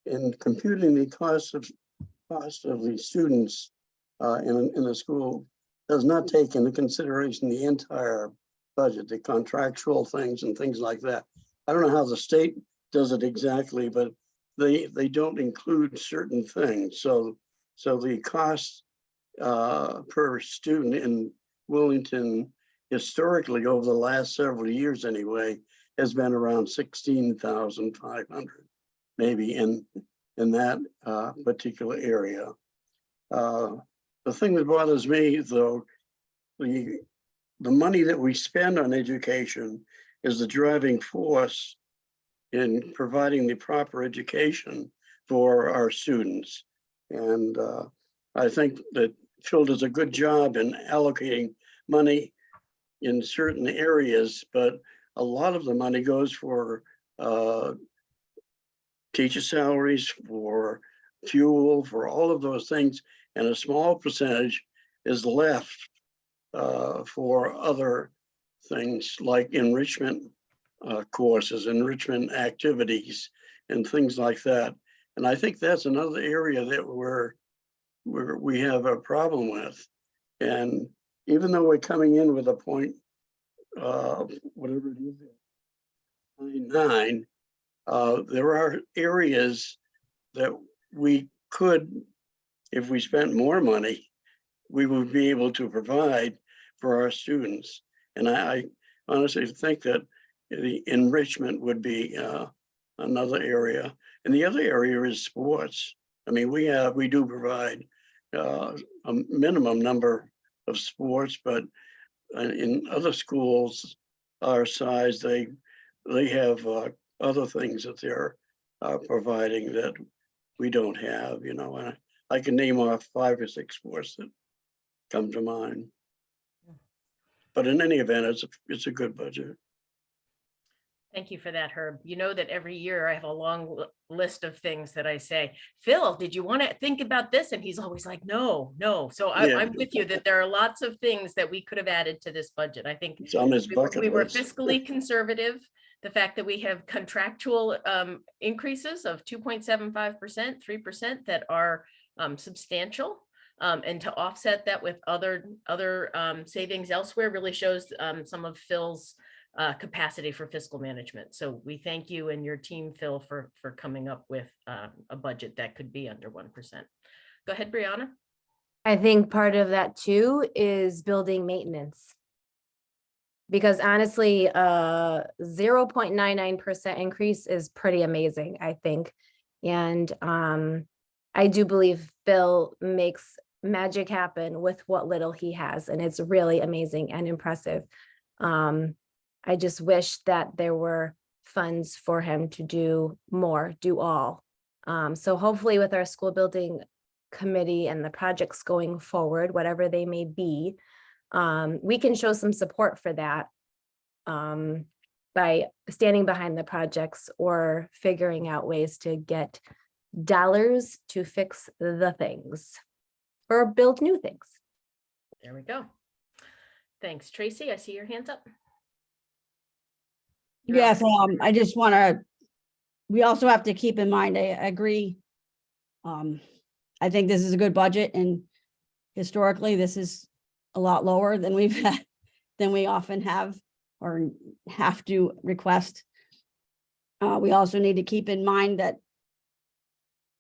in computing the cost of the students in the school does not take into consideration the entire budget, the contractual things and things like that. I don't know how the state does it exactly, but they don't include certain things. So the cost per student in Willington historically over the last several years anyway has been around 16,500, maybe in that particular area. The thing that bothers me though, the money that we spend on education is the driving force in providing the proper education for our students. And I think that Phil does a good job in allocating money in certain areas, but a lot of the money goes for teacher salaries, for fuel, for all of those things, and a small percentage is left for other things like enrichment courses, enrichment activities, and things like that. And I think that's another area that we have a problem with. And even though we're coming in with a point, whatever it is, 9, there are areas that we could, if we spent more money, we would be able to provide for our students. And I honestly think that the enrichment would be another area. And the other area is sports. I mean, we do provide a minimum number of sports, but in other schools our size, they have other things that they're providing that we don't have, you know. And I can name off 5 or 6 sports that come to mind. But in any event, it's a good budget. Thank you for that, Herb. You know that every year I have a long list of things that I say, Phil, did you want to think about this? And he's always like, no. So Yeah. I'm with you that there are lots of things that we could have added to this budget. I think It's on his bucket we were list. fiscally conservative. The fact that we have contractual increases of 2.75%, 3% that are substantial. And to offset that with other savings elsewhere really shows some of Phil's capacity for fiscal management. So we thank you and your team, Phil, for coming up with a budget that could be under 1%. Go ahead, Brianna. I think part of that too is building maintenance. Because honestly, 0.99% increase is pretty amazing, I think. And I do believe Phil makes magic happen with what little he has, and it's really amazing and impressive. I just wish that there were funds for him to do more, do all. So hopefully with our school building committee and the projects going forward, whatever they may be, we can show some support for that by standing behind the projects or figuring out ways to get dollars to fix the things or build new things. There we go. Thanks, Tracy. I see your hands up. You're Yes, on. I just want to, we also have to keep in mind, I agree. I think this is a good budget, and historically this is a lot lower than we've had, than we often have or have to request. We also need to keep in mind that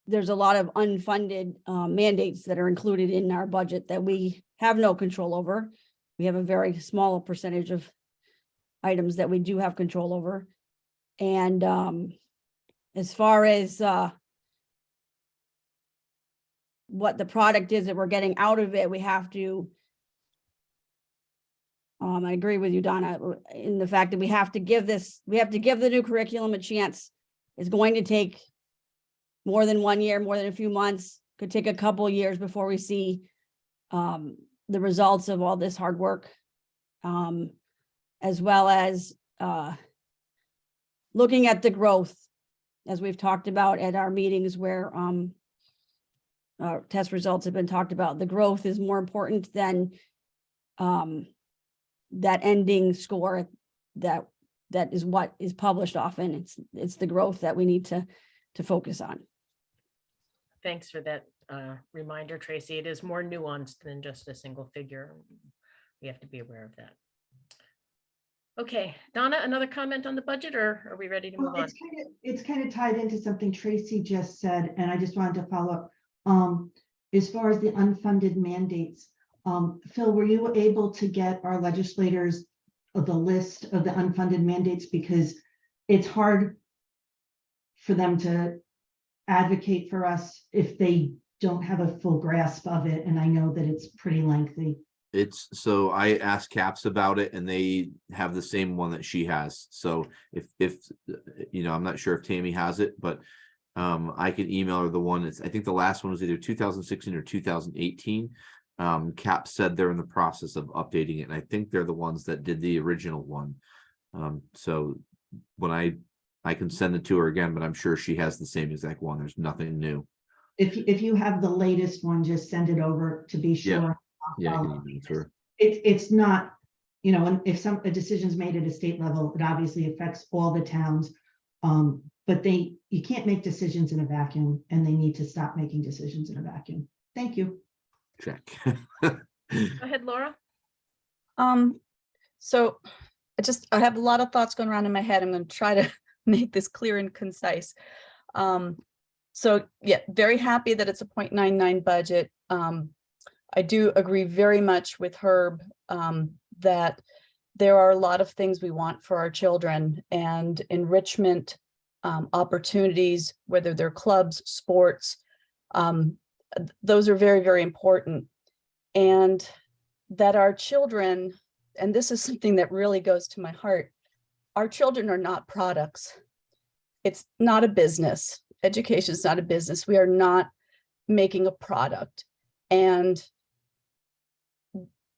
there's a lot of unfunded mandates that are included in our budget that we have no control over. We have a very small percentage of items that we do have control over. And as far as what the product is that we're getting out of it, we have to, I agree with you, Donna, in the fact that we have to give the new curriculum a chance. It's going to take more than 1 year, more than a few months, could take a couple of years before we see the results of all this hard work, as well as looking at the growth, as we've talked about at our meetings where test results have been talked about. The growth is more important than that ending score that is what is published often. It's the growth that we need to focus on. Thanks for that reminder, Tracy. It is more nuanced than just a single figure. We have to be aware of that. Okay, Donna, another comment on the budget, or are we ready to move on? It's kind of tied into something Tracy just said, and I just wanted to follow up. As far as the unfunded mandates, Phil, were you able to get our legislators the list of the unfunded mandates? Because it's hard for them to advocate for us if they don't have a full grasp of it, and I know that it's pretty lengthy. So I asked Caps about it, and they have the same one that she has. So if you know, I'm not sure if Tammy has it, but I can email her the one. I think the last one was either 2016 or 2018. Cap said they're in the process of updating it, and I think they're the ones that did the original one. So when I can send it to her again, but I'm sure she has the same exact one. There's nothing new. If you have the latest one, just send it over to be Yeah. sure. Yeah, I can email it to her. It's not, you know, if a decision's made at a state level, it obviously affects all the towns. But you can't make decisions in a vacuum, and they need to stop making decisions in a vacuum. Thank you. Check. Go ahead, Laura. So I have a lot of thoughts going around in my head. I'm going to try to make this clear and concise. So yeah, very happy that it's a 0.99 budget. I do agree very much with Herb that there are a lot of things we want for our children, and enrichment opportunities, whether they're clubs, sports, those are very, very important. And that our children, and this is something that really goes to my heart, our children are not products. It's not a business. Education is not a business. We are not making a product. And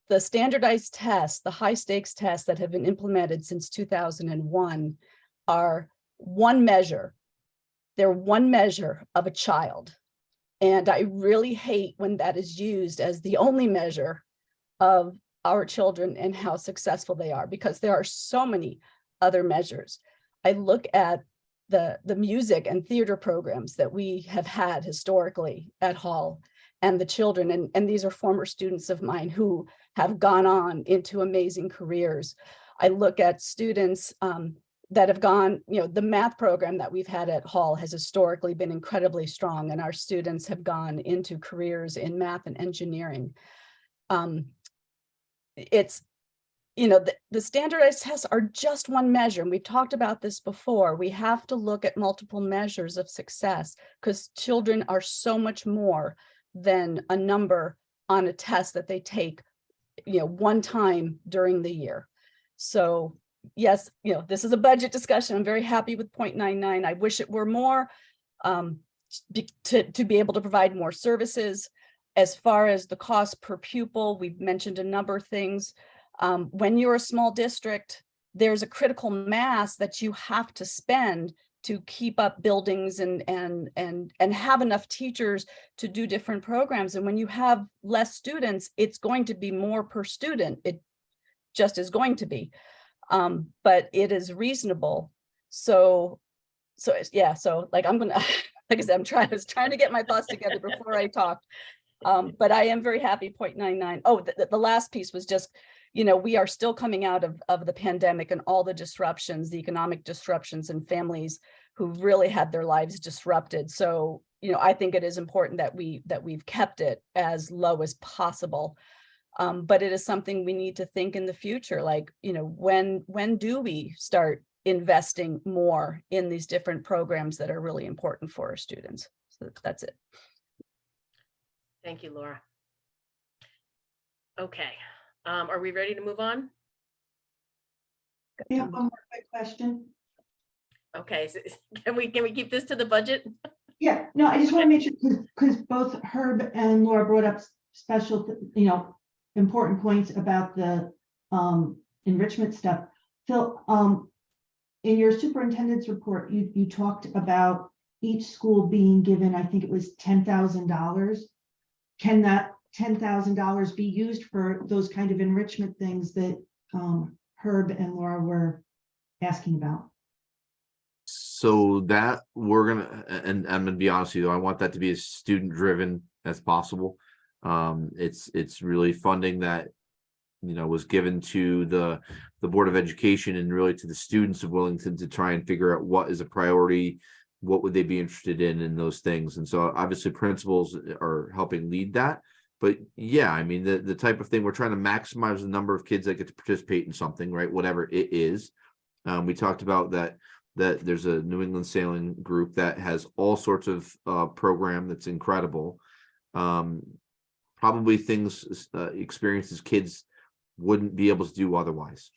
the standardized tests, the high stakes tests that have been implemented since 2001 are one measure. They're one measure of a child. And I really hate when that is used as the only measure of our children and how successful they are, because there are so many other measures. I look at the music and theater programs that we have had historically at Hall, and the children, and these are former students of mine who have gone on into amazing careers. I look at students that have gone, you know, the math program that we've had at Hall has historically been incredibly strong, and our students have gone into careers in math and engineering. It's, you know, the standardized tests are just one measure, and we've talked about this before. We have to look at multiple measures of success, because children are so much more than a number on a test that they take, you know, one time during the year. So yes, you know, this is a budget discussion. I'm very happy with 0.99. I wish it were more, to be able to provide more services. As far as the cost per pupil, we've mentioned a number of things. When you're a small district, there's a critical mass that you have to spend to keep up buildings and have enough teachers to do different programs. And when you have less students, it's going to be more per student. It just is going to be, but it is reasonable. So yeah, so like I'm gonna, like I said, I was trying to get my thoughts together before I talked. But I am very happy, 0.99. Oh, the last piece was just, you know, we are still coming out of the pandemic and all the disruptions, the economic disruptions, and families who really had their lives disrupted. So, you know, I think it is important that we've kept it as low as possible. But it is something we need to think in the future, like, you know, when do we start investing more in these different programs that are really important for our students? So that's it. Thank you, Laura. Okay, are we ready to move on? I have one more quick question. Okay, so can we keep this to the budget? Yeah, no, I just want to make sure, because both Herb and Laura brought up special, you know, important points about the enrichment stuff. Phil, in your superintendent's report, you talked about each school being given, I think it was $10,000. Can that $10,000 be used for those kind of enrichment things that Herb and Laura were asking about? So that we're gonna, and I'm gonna be honest with you, I want that to be as student driven as possible. It's really funding that, you know, was given to the Board of Education and really to the students of Willington to try and figure out what is a priority, what would they be interested in those things. And so obviously principals are helping lead that. But yeah, I mean, the type of thing, we're trying to maximize the number of kids that get to participate in something, right? Whatever it is. We talked about that there's a New England sailing group that has all sorts of program that's incredible. Probably things, experiences kids wouldn't be able to do otherwise.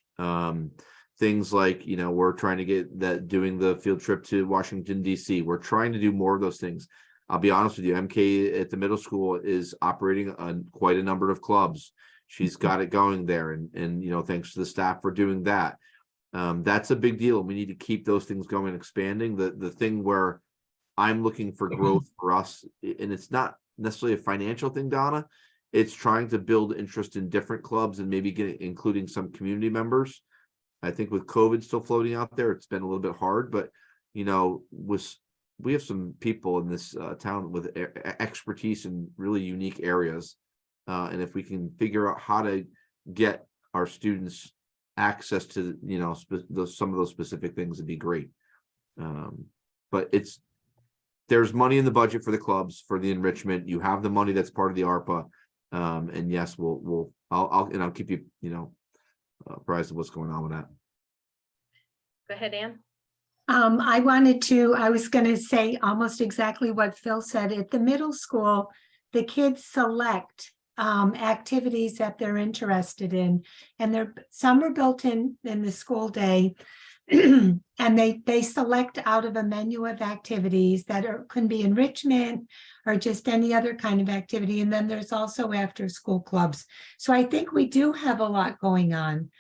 things like, we're trying to get that, doing the field trip to Washington, DC. We're trying to do more of those things. I'll be honest with you, MK at the middle school is operating on quite a number of clubs. She's got it going there, and thanks to the staff for doing that. That's a big deal. We need to keep those things going, expanding. The thing where I'm looking for growth for us, and it's not necessarily a financial thing, Donna. It's trying to build interest in different clubs and maybe including some community members. I think with COVID still floating out there, it's been a little bit hard, but we have some people in this town with expertise in really unique areas. And if we can figure out how to get our students access to, some of those specific things, would be great. But there's money in the budget for the clubs, for the enrichment. You have the money that's part of the ARPA. And yes, I'll keep you, apprised of what's going on with that. Go ahead, Ann. I was going to say almost exactly what Phil said. At the middle school, the kids select activities that they're interested in, and some are built in the school day, and they select out of a menu of activities that can be enrichment or just any other kind of activity. And then there's also after school clubs. So I think we do have a lot going on.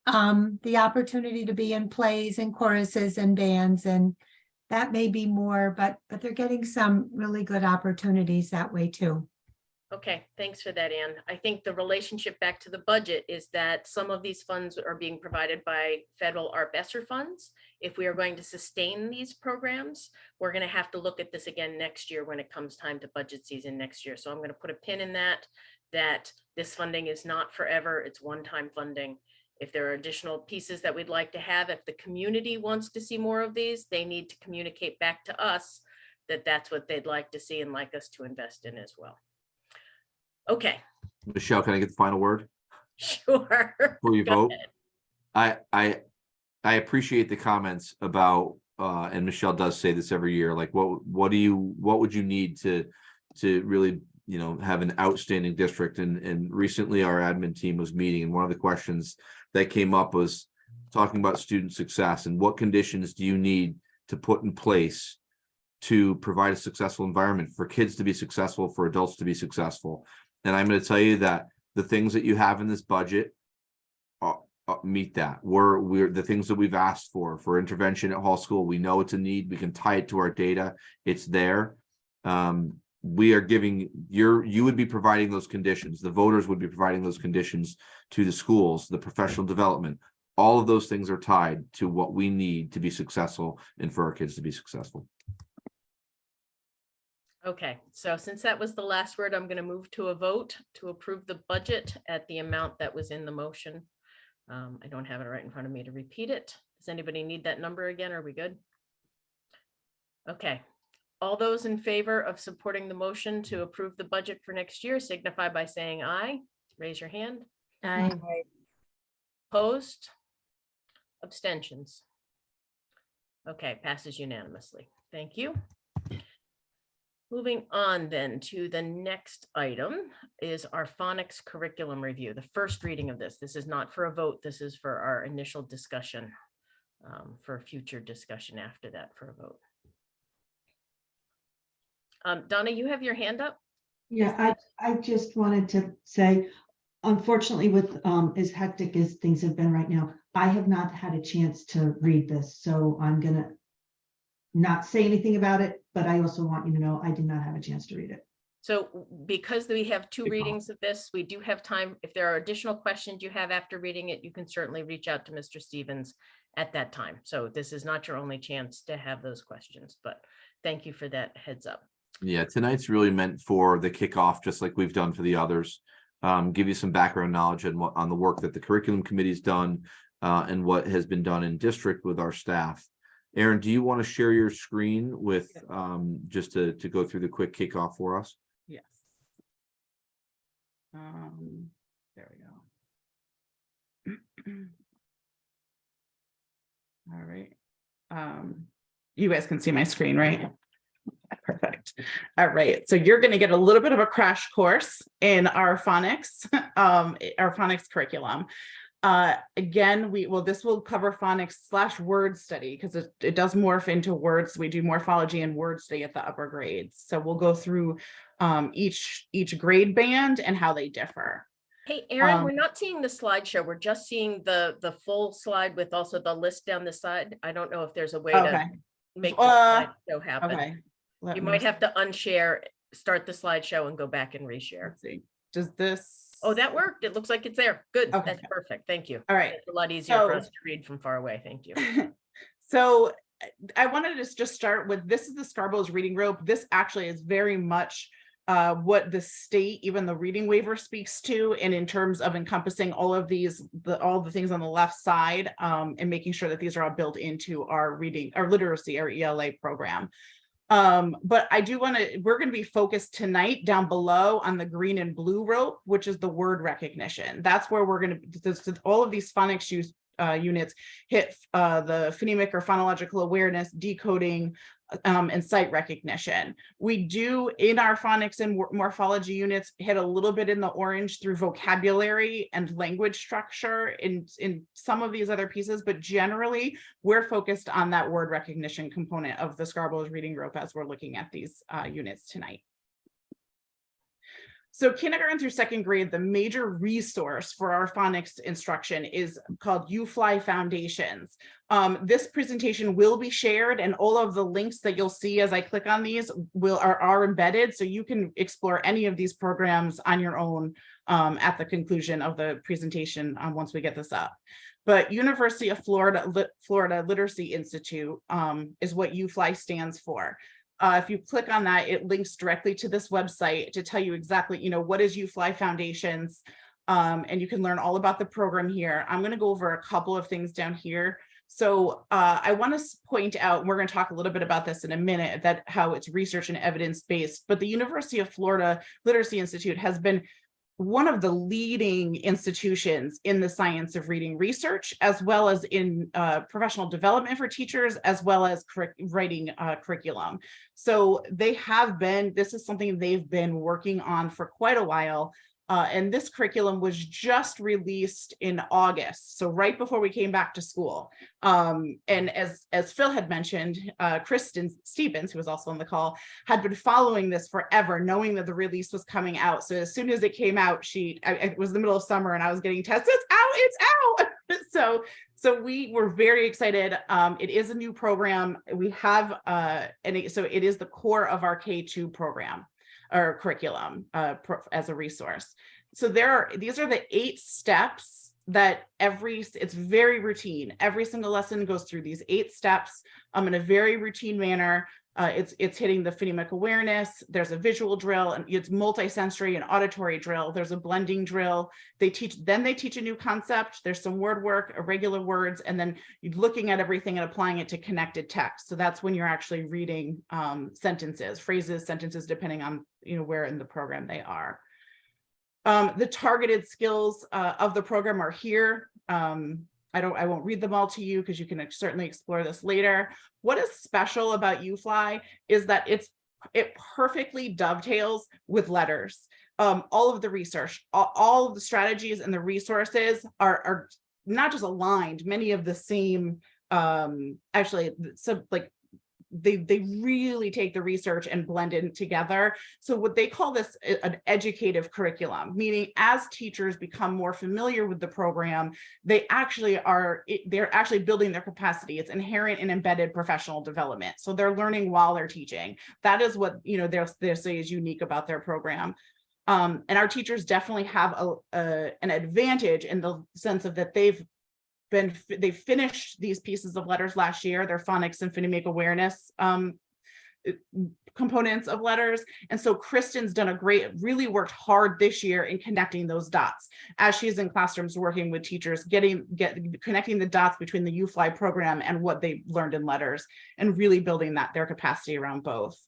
The opportunity to be in plays and choruses and bands, and that may be more, but they're getting some really good opportunities that way too. Okay, thanks for that, Ann. I think the relationship back to the budget is that some of these funds are being provided by federal ARP-ESSER funds. If we are going to sustain these programs, we're going to have to look at this again next year when it comes time to budget season next year. So I'm going to put a pin in that this funding is not forever. It's one-time funding. If there are additional pieces that we'd like to have, if the community wants to see more of these, they need to communicate back to us that that's what they'd like to see and like us to invest in as well. Okay. Michelle, can I get the final word? Sure. Before you Go vote? ahead. I appreciate the comments about, and Michelle does say this every year, like what would you need to really, have an outstanding district? And recently our admin team was meeting, and one of the questions that came up was talking about student success and what conditions do you need to put in place to provide a successful environment for kids to be successful, for adults to be successful. And I'm going to tell you that the things that you have in this budget meet that. We're the things that we've asked for intervention at Hall School. We know it's a need. We can tie it to our data. It's there. We are giving you would be providing those conditions. The voters would be providing those conditions to the schools, the professional development. All of those things are tied to what we need to be successful and for our kids to be successful. Okay, so since that was the last word, I'm going to move to a vote to approve the budget at the amount that was in the motion. I don't have it right in front of me to repeat it. Does anybody need that number again? Are we good? Okay. All those in favor of supporting the motion to approve the budget for next year signify by saying aye. Raise your hand. Aye. Opposed? Abstentions? Okay, passes unanimously. Thank you. Moving on then to the next item is our phonics curriculum review, the first reading of this. This is not for a vote. This is for our initial discussion, for future discussion after that for a vote. Donna, you have your hand up? Yeah, I just wanted to say, unfortunately, with as hectic as things have been right now, I have not had a chance to read this. So I'm gonna not say anything about it, but I also want you to know I did not have a chance to read it. So because we have two Good call. readings of this, we do have time. If there are additional questions you have after reading it, you can certainly reach out to Mr. Stevens at that time. So this is not your only chance to have those questions, but thank you for that heads up. Yeah, tonight's really meant for the kickoff, just like we've done for the others. Give you some background knowledge on the work that the curriculum committee's done and what has been done in district with our staff. Aaron, do you want to share your screen with just to go through the quick kickoff for us? Yes. There we go. All right. You guys can see my screen, right? Perfect. All right. So you're going to get a little bit of a crash course in our phonics curriculum. Again, this will cover phonics / word study because it does morph into words. We do morphology and word study at the upper grades. So we'll go through each grade band and how they differ. Hey, Erin, we're not seeing the slideshow. We're just seeing the full slide with also the list down the side. I don't know if there's a way to make the slideshow happen. Okay. You might have to unshare, start the slideshow and go back and reshare. Let's see. Does this? Oh, that worked. It looks like it's there. Good. Okay. That's perfect. Thank you. All right. It's a lot easier for us to read from far away. Thank you. So I wanted to just start with, this is the Scarborough's reading rope. This actually is very much what the state, even the reading waiver, speaks to, and in terms of encompassing all of these, all the things on the left side, and making sure that these are all built into our reading, our literacy, our ELA program. But I do want to, we're going to be focused tonight down below on the green and blue rope, which is the word recognition. That's where we're going to, all of these phonics units hit the phonemic or phonological awareness, decoding, and sight recognition. We do, in our phonics and morphology units, hit a little bit in the orange through vocabulary and language structure in some of these other pieces, but generally we're focused on that word recognition component of the Scarborough's reading rope as we're looking at these units tonight. So kindergarten through second grade, the major resource for our phonics instruction is called UFly Foundations. This presentation will be shared, and all of the links that you'll see as I click on these are embedded, so you can explore any of these programs on your own at the conclusion of the presentation once we get this up. But University of Florida Literacy Institute is what UFly stands for. If you click on that, it links directly to this website to tell you exactly, what is UFly Foundations, and you can learn all about the program here. I'm going to go over a couple of things down here. So I want to point out, we're going to talk a little bit about this in a minute, that how it's research and evidence-based, but the University of Florida Literacy Institute has been one of the leading institutions in the science of reading research, as well as in professional development for teachers, as well as writing curriculum. So they have been, this is something they've been working on for quite a while. And this curriculum was just released in August, so right before we came back to school. And as Phil had mentioned, Kristen Stevens, who was also on the call, had been following this forever, knowing that the release was coming out. So as soon as it came out, it was the middle of summer and I was getting texts, it's out. So we were very excited. It is a new program. We have, so it is the core of our K-2 program or curriculum as a resource. So these are the 8 steps that it's very routine. Every single lesson goes through these 8 steps in a very routine manner. It's hitting the phonemic awareness. There's a visual drill, and it's multisensory and auditory drill. There's a blending drill. They teach a new concept. There's some word work, irregular words, and then you're looking at everything and applying it to connected text. So that's when you're actually reading sentences, phrases, sentences, depending on where in the program they are. The targeted skills of the program are here. I won't read them all to you because you can certainly explore this later. What is special about UFly is that it perfectly dovetails with letters. All of the research, all of the strategies and the resources are not just aligned, many of the same, actually, so like they really take the research and blend it together. So what they call this an educative curriculum, meaning as teachers become more familiar with the program, they're actually building their capacity. It's inherent and embedded professional development. So they're learning while they're teaching. That is what they say is unique about their program. And our teachers definitely have an advantage in the sense of that they finished these pieces of letters last year, their phonics and phonemic awareness components of letters. And so Kristen's really worked hard this year in connecting those dots as she's in classrooms working with teachers, connecting the dots between the UFly program and what they learned in letters, and really building their capacity around both.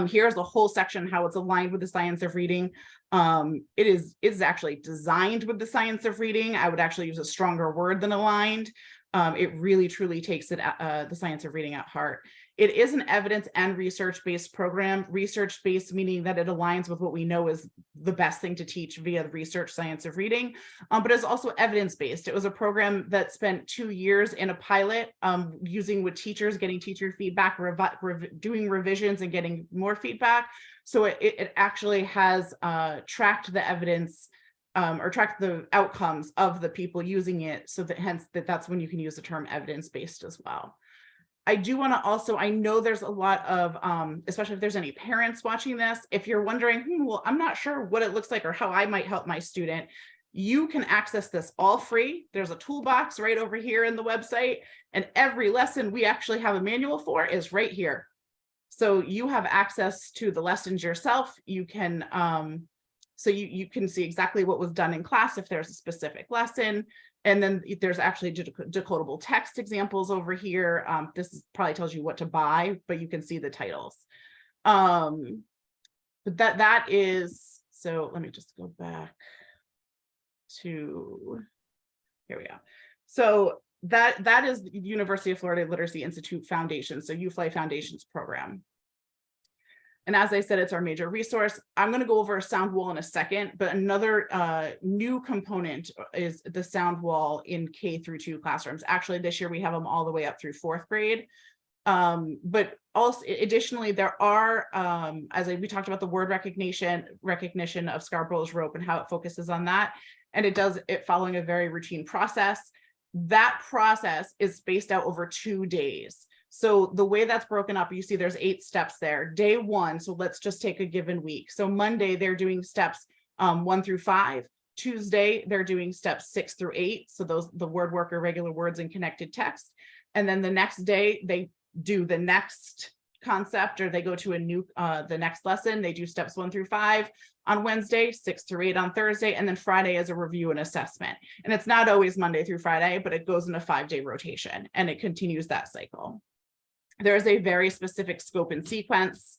Here's a whole section how it's aligned with the science of reading. It's actually designed with the science of reading. I would actually use a stronger word than aligned. It really truly takes the science of reading at heart. It is an evidence and research-based program, research-based meaning that it aligns with what we know is the best thing to teach via the research science of reading, but it's also evidence-based. It was a program that spent 2 years in a pilot using with teachers, getting teacher feedback, doing revisions and getting more feedback. So it actually has tracked the evidence or tracked the outcomes of the people using it. So that hence that's when you can use the term evidence-based as well. I do want to also, I know there's a lot of, especially if there's any parents watching this, if you're wondering, well, I'm not sure what it looks like or how I might help my student, you can access this all free. There's a toolbox right over here in the website, and every lesson we actually have a manual for is right here. So you have access to the lessons yourself. You can, so you can see exactly what was done in class if there's a specific lesson. And then there's actually decodable text examples over here. This probably tells you what to buy, but you can see the titles. But that is, so let me just go back to, here we go. So that is the University of Florida Literacy Institute Foundation, so UFLA Foundations program. And as I said, it's our major resource. I'm going to go over a sound wall in a second, but another new component is the sound wall in K through 2 classrooms. Actually, this year we have them all the way up through 4th grade. But also additionally, there are, we talked about the word recognition of Scarborough's rope and how it focuses on that. And it does it following a very routine process. That process is spaced out over 2 days. So the way that's broken up, you see there's 8 steps there. Day 1, so let's just take a given week. So Monday, they're doing steps 1 through 5. Tuesday, they're doing steps 6 through 8. So those, the word work, irregular words and connected text. And then the next day, they do the next concept, or they go to a new, the next lesson. They do steps 1 through 5 on Wednesday, 6 through 8 on Thursday, and then Friday is a review and assessment. And it's not always Monday through Friday, but it goes in a 5-day rotation, and it continues that cycle. There is a very specific scope and sequence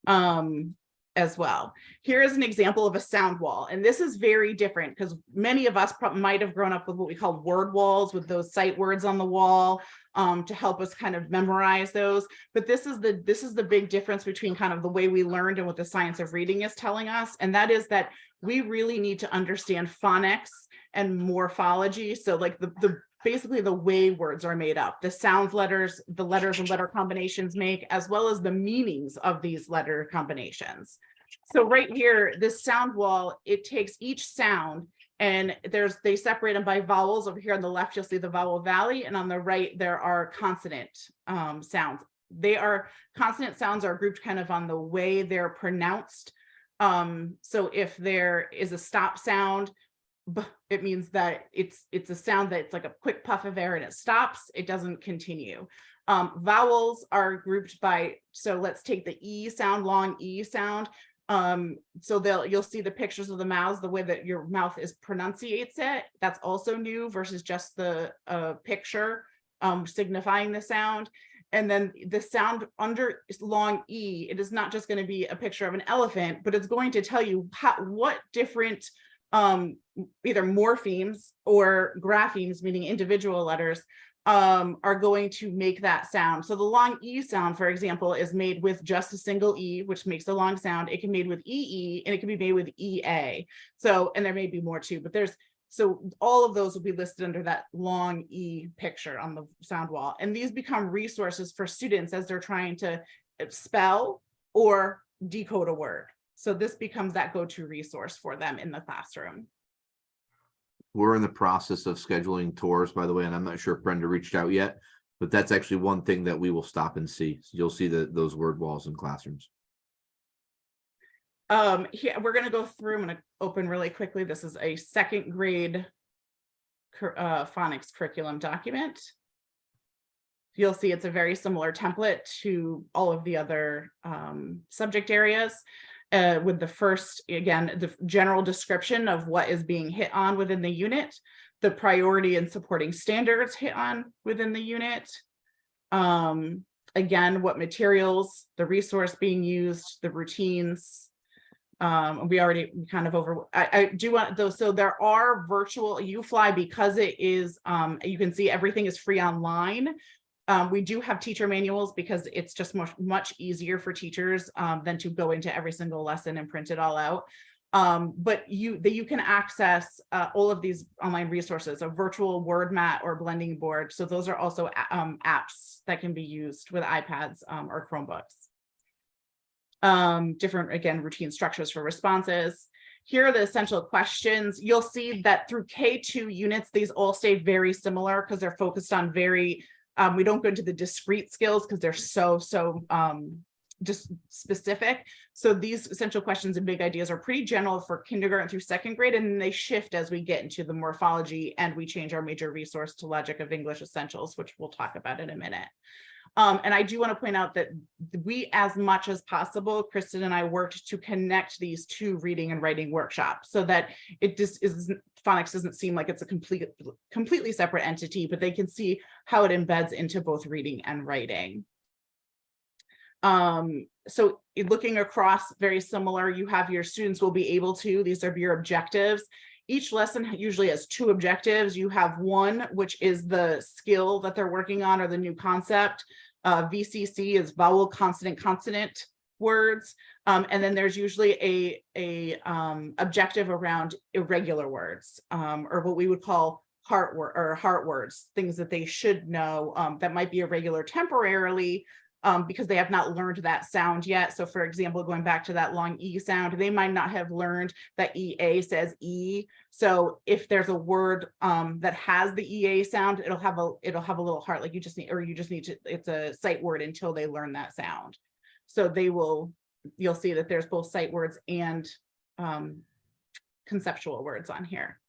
as well. Here is an example of a sound wall, and this is very different because many of us might have grown up with what we call word walls, with those sight words on the wall to help us kind of memorize those. But this is the big difference between kind of the way we learned and what the science of reading is telling us, and that is that we really need to understand phonics and morphology. So like basically the way words are made up, the sound letters, the letters and letter combinations make, as well as the meanings of these letter combinations. So right here, this sound wall, it takes each sound and they separate them by vowels. Over here on the left, you'll see the vowel valley, and on the right, there are consonant sounds. Consonant sounds are grouped kind of on the way they're pronounced. So if there is a stop sound, it means that it's a sound that's like a quick puff of air and it stops, it doesn't continue. Vowels are grouped by, so let's take the E sound, long E sound. So you'll see the pictures of the mouths, the way that your mouth pronunciates it. That's also new versus just the picture signifying the sound. And then the sound under long E, it is not just going to be a picture of an elephant, but it's going to tell you what different either morphemes or graphemes, meaning individual letters, are going to make that sound. So the long E sound, for example, is made with just a single E, which makes a long sound. It can be made with EE, and it can be made with EA. So, and there may be more too, but so all of those will be listed under that long E picture on the sound wall. And these become resources for students as they're trying to spell or decode a word. So this becomes that go-to resource for them in the classroom. We're in the process of scheduling tours, by the way, and I'm not sure if Brenda reached out yet, but that's actually one thing that we will stop and see. So you'll see those word walls in classrooms. Here, we're going to go through, I'm going to open really quickly. This is a 2nd grade phonics curriculum document. You'll see it's a very similar template to all of the other subject areas. With the first, again, the general description of what is being hit on within the unit, the priority and supporting standards hit on within the unit. Again, what materials, the resource being used, the routines. We already kind of I do want those. So there are virtual UFly, because it is, you can see everything is free online. We do have teacher manuals because it's just much easier for teachers than to go into every single lesson and print it all out. But you can access all of these online resources, a virtual word mat or blending board. So those are also apps that can be used with iPads or Chromebooks. Different, again, routine structures for responses. Here are the essential questions. You'll see that through K2 units, these all stay very similar because they're focused on very, we don't go into the discrete skills because they're so just specific. So these essential questions and big ideas are pretty general for kindergarten through second grade, and then they shift as we get into the morphology and we change our major resource to logic of English essentials, which we'll talk about in a minute. And I do want to point out that we, as much as possible, Kristen and I worked to connect these two reading and writing workshops so that it just is, phonics doesn't seem like it's a completely separate entity, but they can see how it embeds into both reading and writing. So looking across, very similar, you have your students will be able to, these are your objectives. Each lesson usually has two objectives. You have one, which is the skill that they're working on or the new concept. VCC is vowel, consonant words. And then there's usually a objective around irregular words, or what we would call heart words, things that they should know that might be irregular temporarily, because they have not learned that sound yet. So for example, going back to that long E sound, they might not have learned that EA says E. So if there's a word that has the EA sound, it'll have a little heart, like you just need to, it's a sight word until they learn that sound. So you'll see that there's both sight words and conceptual words on here.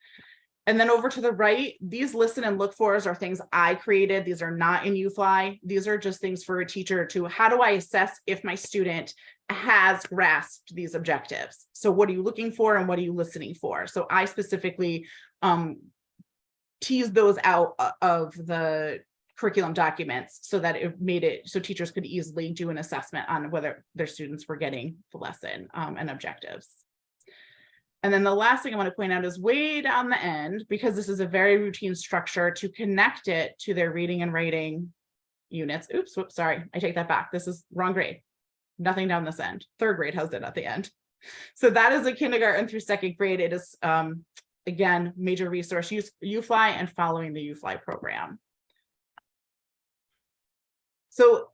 And then over to the right, these listen and look fors are things I created. These are not in UFly. These are just things for a teacher to, how do I assess if my student has grasped these objectives? So what are you looking for and what are you listening for? So I specifically teased those out of the curriculum documents so that it made it so teachers could easily do an assessment on whether their students were getting the lesson and objectives. And then the last thing I want to point out is way down the end, because this is a very routine structure, to connect it to their reading and writing units. Oops, whoops, sorry, I take that back. This is wrong grade. Nothing down this end. Third grade has it at the end. So that is a kindergarten through second grade. It is, again, major resource use UFly and following the UFly program. So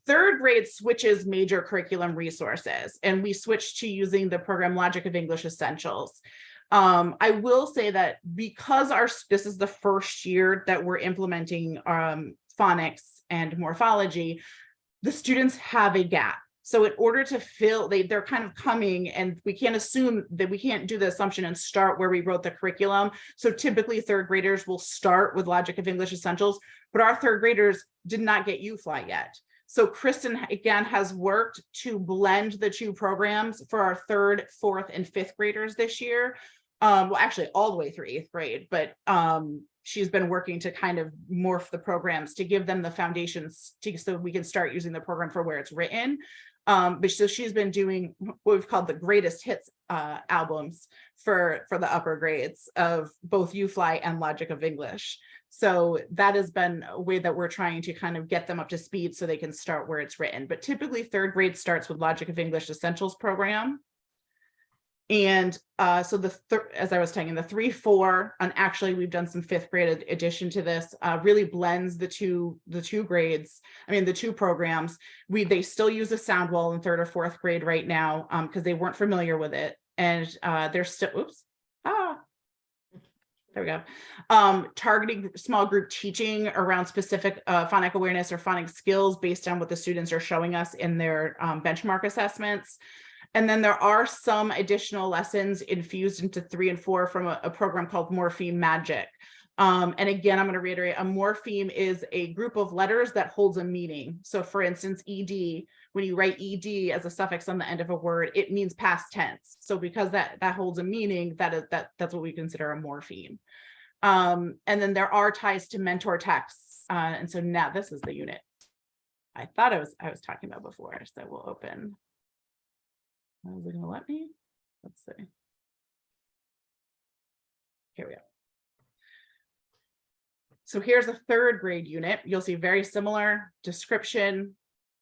third grade switches major curriculum resources, and we switched to using the program Logic of English Essentials. I will say that because this is the first year that we're implementing phonics and morphology, the students have a gap. So in order to fill, they're kind of coming, and we can't assume that we can't do the assumption and start where we wrote the curriculum. So typically third graders will start with Logic of English Essentials, but our third graders did not get UFly yet. So Kristen, again, has worked to blend the two programs for our third, fourth, and fifth graders this year. Well, actually all the way through eighth grade, but she's been working to kind of morph the programs to give them the foundations so we can start using the program for where it's written. But so she's been doing what we've called the greatest hits albums for the upper grades of both UFly and Logic of English. So that has been a way that we're trying to kind of get them up to speed so they can start where it's written. But typically third grade starts with Logic of English Essentials program. And so as I was telling you, the 3-4, and actually we've done some fifth grade addition to this, really blends the two grades. I mean, the two programs. They still use a sound wall in third or fourth grade right now because they weren't familiar with it, and they're still, there we go. Targeting small group teaching around specific phonic awareness or phonic skills based on what the students are showing us in their benchmark assessments. And then there are some additional lessons infused into 3 and 4 from a program called Morpheme Magic. And again, I'm going to reiterate, a morpheme is a group of letters that holds a meaning. So for instance, ED, when you write ED as a suffix on the end of a word, it means past tense. So because that holds a meaning, that's what we consider a morpheme. And then there are ties to mentor texts. And so now this is the unit I thought I was talking about before. So we'll open. Is it going to let me? Let's see. Here we go. So here's a third grade unit. You'll see very similar description,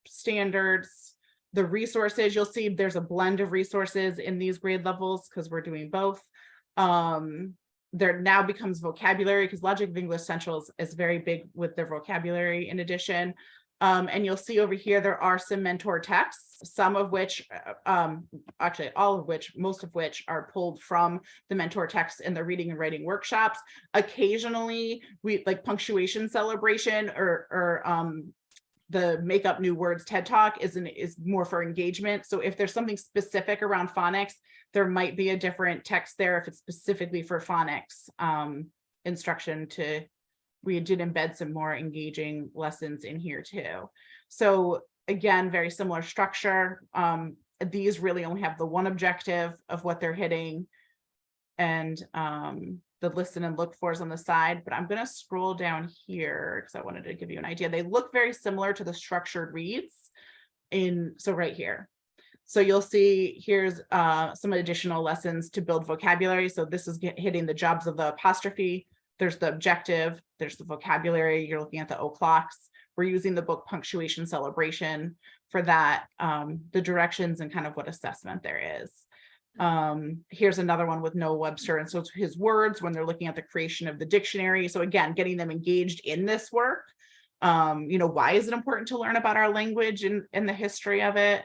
standards, the resources. You'll see there's a blend of resources in these grade levels because we're doing both. There now becomes vocabulary because Logic of English Essentials is very big with their vocabulary in addition. And you'll see over here, there are some mentor texts, some of which, actually all of which, most of which are pulled from the mentor texts in the reading and writing workshops. Occasionally we like punctuation celebration or the Make Up New Words TED Talk is more for engagement. So if there's something specific around phonics, there might be a different text there if it's specifically for phonics instruction we did embed some more engaging lessons in here too. So again, very similar structure. These really only have the one objective of what they're hitting and the listen and look fors on the side, but I'm going to scroll down here because I wanted to give you an idea. They look very similar to the structured reads so right here. So you'll see here's some additional lessons to build vocabulary. So this is hitting the jobs of the apostrophe. There's the objective, there's the vocabulary, you're looking at the o'clocks. We're using the book Punctuation Celebration for that, the directions and kind of what assessment there is. Here's another one with Noah Webster. And so it's his words when they're looking at the creation of the dictionary. So again, getting them engaged in this work. Why is it important to learn about our language and the history of it?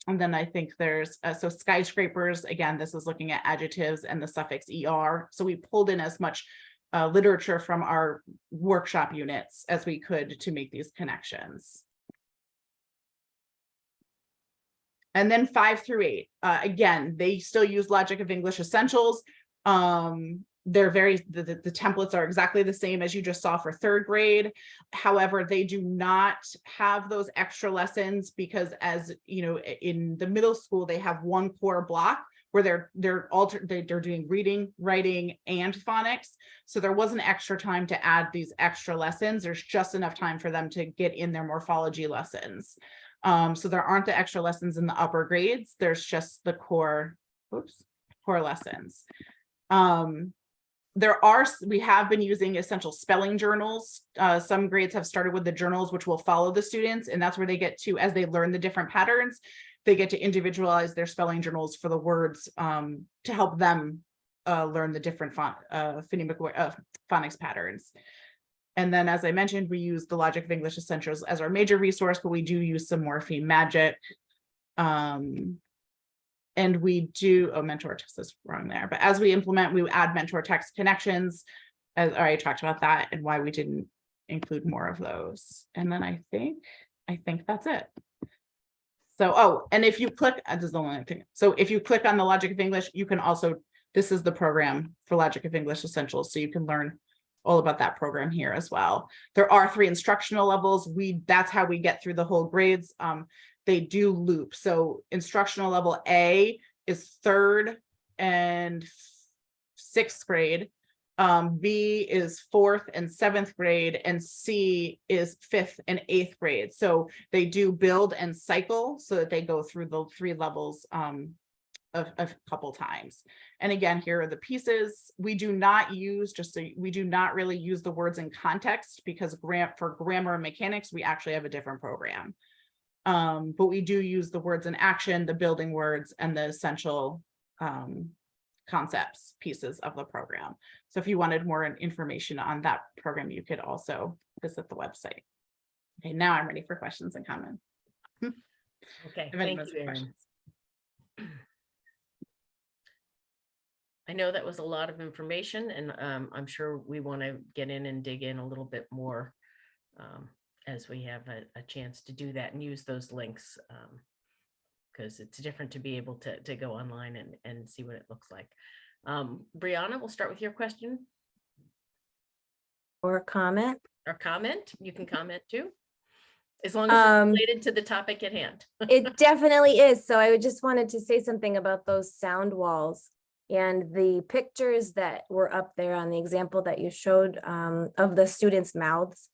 And then I think there's, so skyscrapers, again, this is looking at adjectives and the suffix ER. So we pulled in as much literature from our workshop units as we could to make these connections. And then 5 through 8, again, they still use Logic of English Essentials. They're the templates are exactly the same as you just saw for 3rd grade. However, they do not have those extra lessons because, as you know, in the middle school, they have one core block where they're doing reading, writing, and phonics. So there wasn't extra time to add these extra lessons. There's just enough time for them to get in their morphology lessons. So there aren't the extra lessons in the upper grades. There's just the core lessons. We have been using essential spelling journals. Some grades have started with the journals, which will follow the students. And that's where they get to, as they learn the different patterns, they get to individualize their spelling journals for the words to help them learn the different phonics patterns. And then, as I mentioned, we use the Logic of English Essentials as our major resource, but we do use some Morpheme Magic. And we do, mentor text is wrong there, but as we implement, we add mentor text connections. As I already talked about that and why we didn't include more of those. And then I think that's it. So, and if you click, this is the only thing. So if you click on the Logic of English, you can also, this is the program for Logic of English Essentials. So you can learn all about that program here as well. There are 3 instructional levels. That's how we get through the whole grades. They do loop. So instructional level A is 3rd and 6th grade. B is 4th and 7th grade, and C is 5th and 8th grade. So they do build and cycle so that they go through the 3 levels a couple times. And again, here are the pieces. We do not use, we do not really use the words in context because for grammar and mechanics, we actually have a different program. But we do use the words in action, the building words, and the essential concepts pieces of the program. So if you wanted more information on that program, you could also visit the website. Okay, now I'm ready for questions and comments. Okay, thank you, Erin. I know that was a lot of information, and I'm sure we want to get in and dig in a little bit more as we have a chance to do that and use those links, because it's different to be able to go online and see what it looks like. Brianna, we'll start with your question. Or comment. Or comment. You can comment too, as long as it's related to the topic at hand. It definitely is. So I just wanted to say something about those sound walls and the pictures that were up there on the example that you showed of the students' mouths.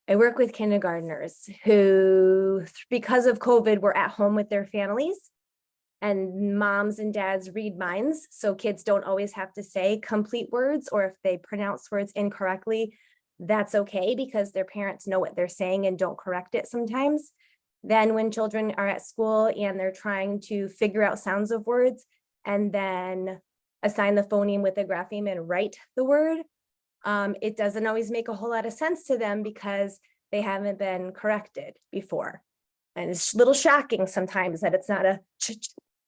I work with kindergartners who, because of COVID, were at home with their families. and moms and dads read minds. So kids don't always have to say complete words, or if they pronounce words incorrectly, that's okay because their parents know what they're saying and don't correct it sometimes. Then when children are at school and they're trying to figure out sounds of words and then assign the phoneme with a grapheme and write the word, it doesn't always make a whole lot of sense to them because they haven't been corrected before. And it's a little shocking sometimes that it's not a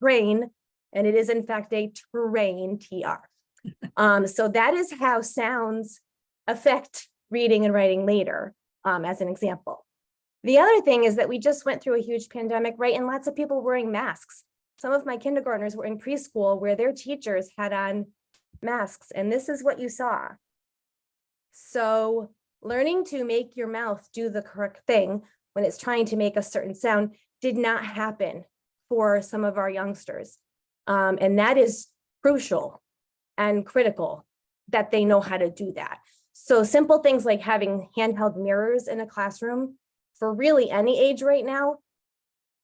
train, and it is in fact a train, TR. So that is how sounds affect reading and writing later, as an example. The other thing is that we just went through a huge pandemic, right? And lots of people wearing masks. Some of my kindergartners were in preschool where their teachers had on masks, and this is what you saw. So learning to make your mouth do the correct thing when it's trying to make a certain sound did not happen for some of our youngsters. And that is crucial and critical that they know how to do that. So simple things like having handheld mirrors in a classroom for really any age right now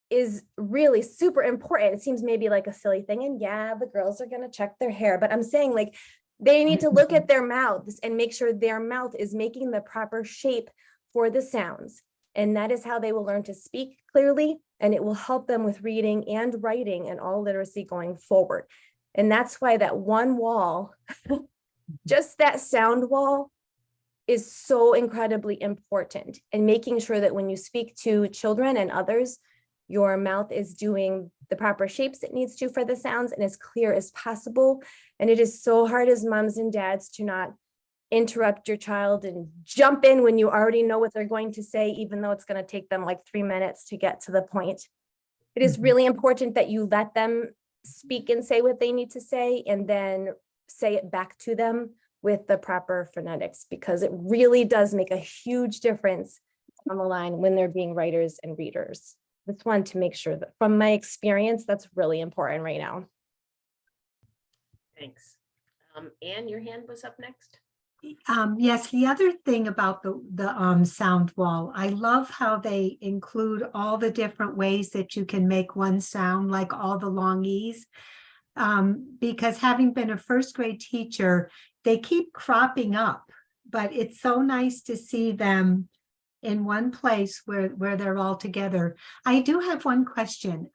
is really super important. It seems maybe like a silly thing. And yeah, the girls are going to check their hair, but I'm saying like they need to look at their mouths and make sure their mouth is making the proper shape for the sounds. And that is how they will learn to speak clearly, and it will help them with reading and writing and all literacy going forward. And that's why that one wall, just that sound wall, is so incredibly important, and making sure that when you speak to children and others, your mouth is doing the proper shapes it needs to for the sounds and as clear as possible. And it is so hard as moms and dads to not interrupt your child and jump in when you already know what they're going to say, even though it's going to take them like 3 minutes to get to the point. It is really important that you let them speak and say what they need to say, and then say it back to them with the proper phonetics, because it really does make a huge difference on the line when they're being writers and readers. Just wanted to make sure that from my experience, that's really important right now. Thanks. Anne, your hand was up next. Yes, the other thing about the sound wall, I love how they include all the different ways that you can make one sound, like all the long E's. Because having been a first grade teacher, they keep cropping up, but it's so nice to see them in one place where they're all together. I do have one question.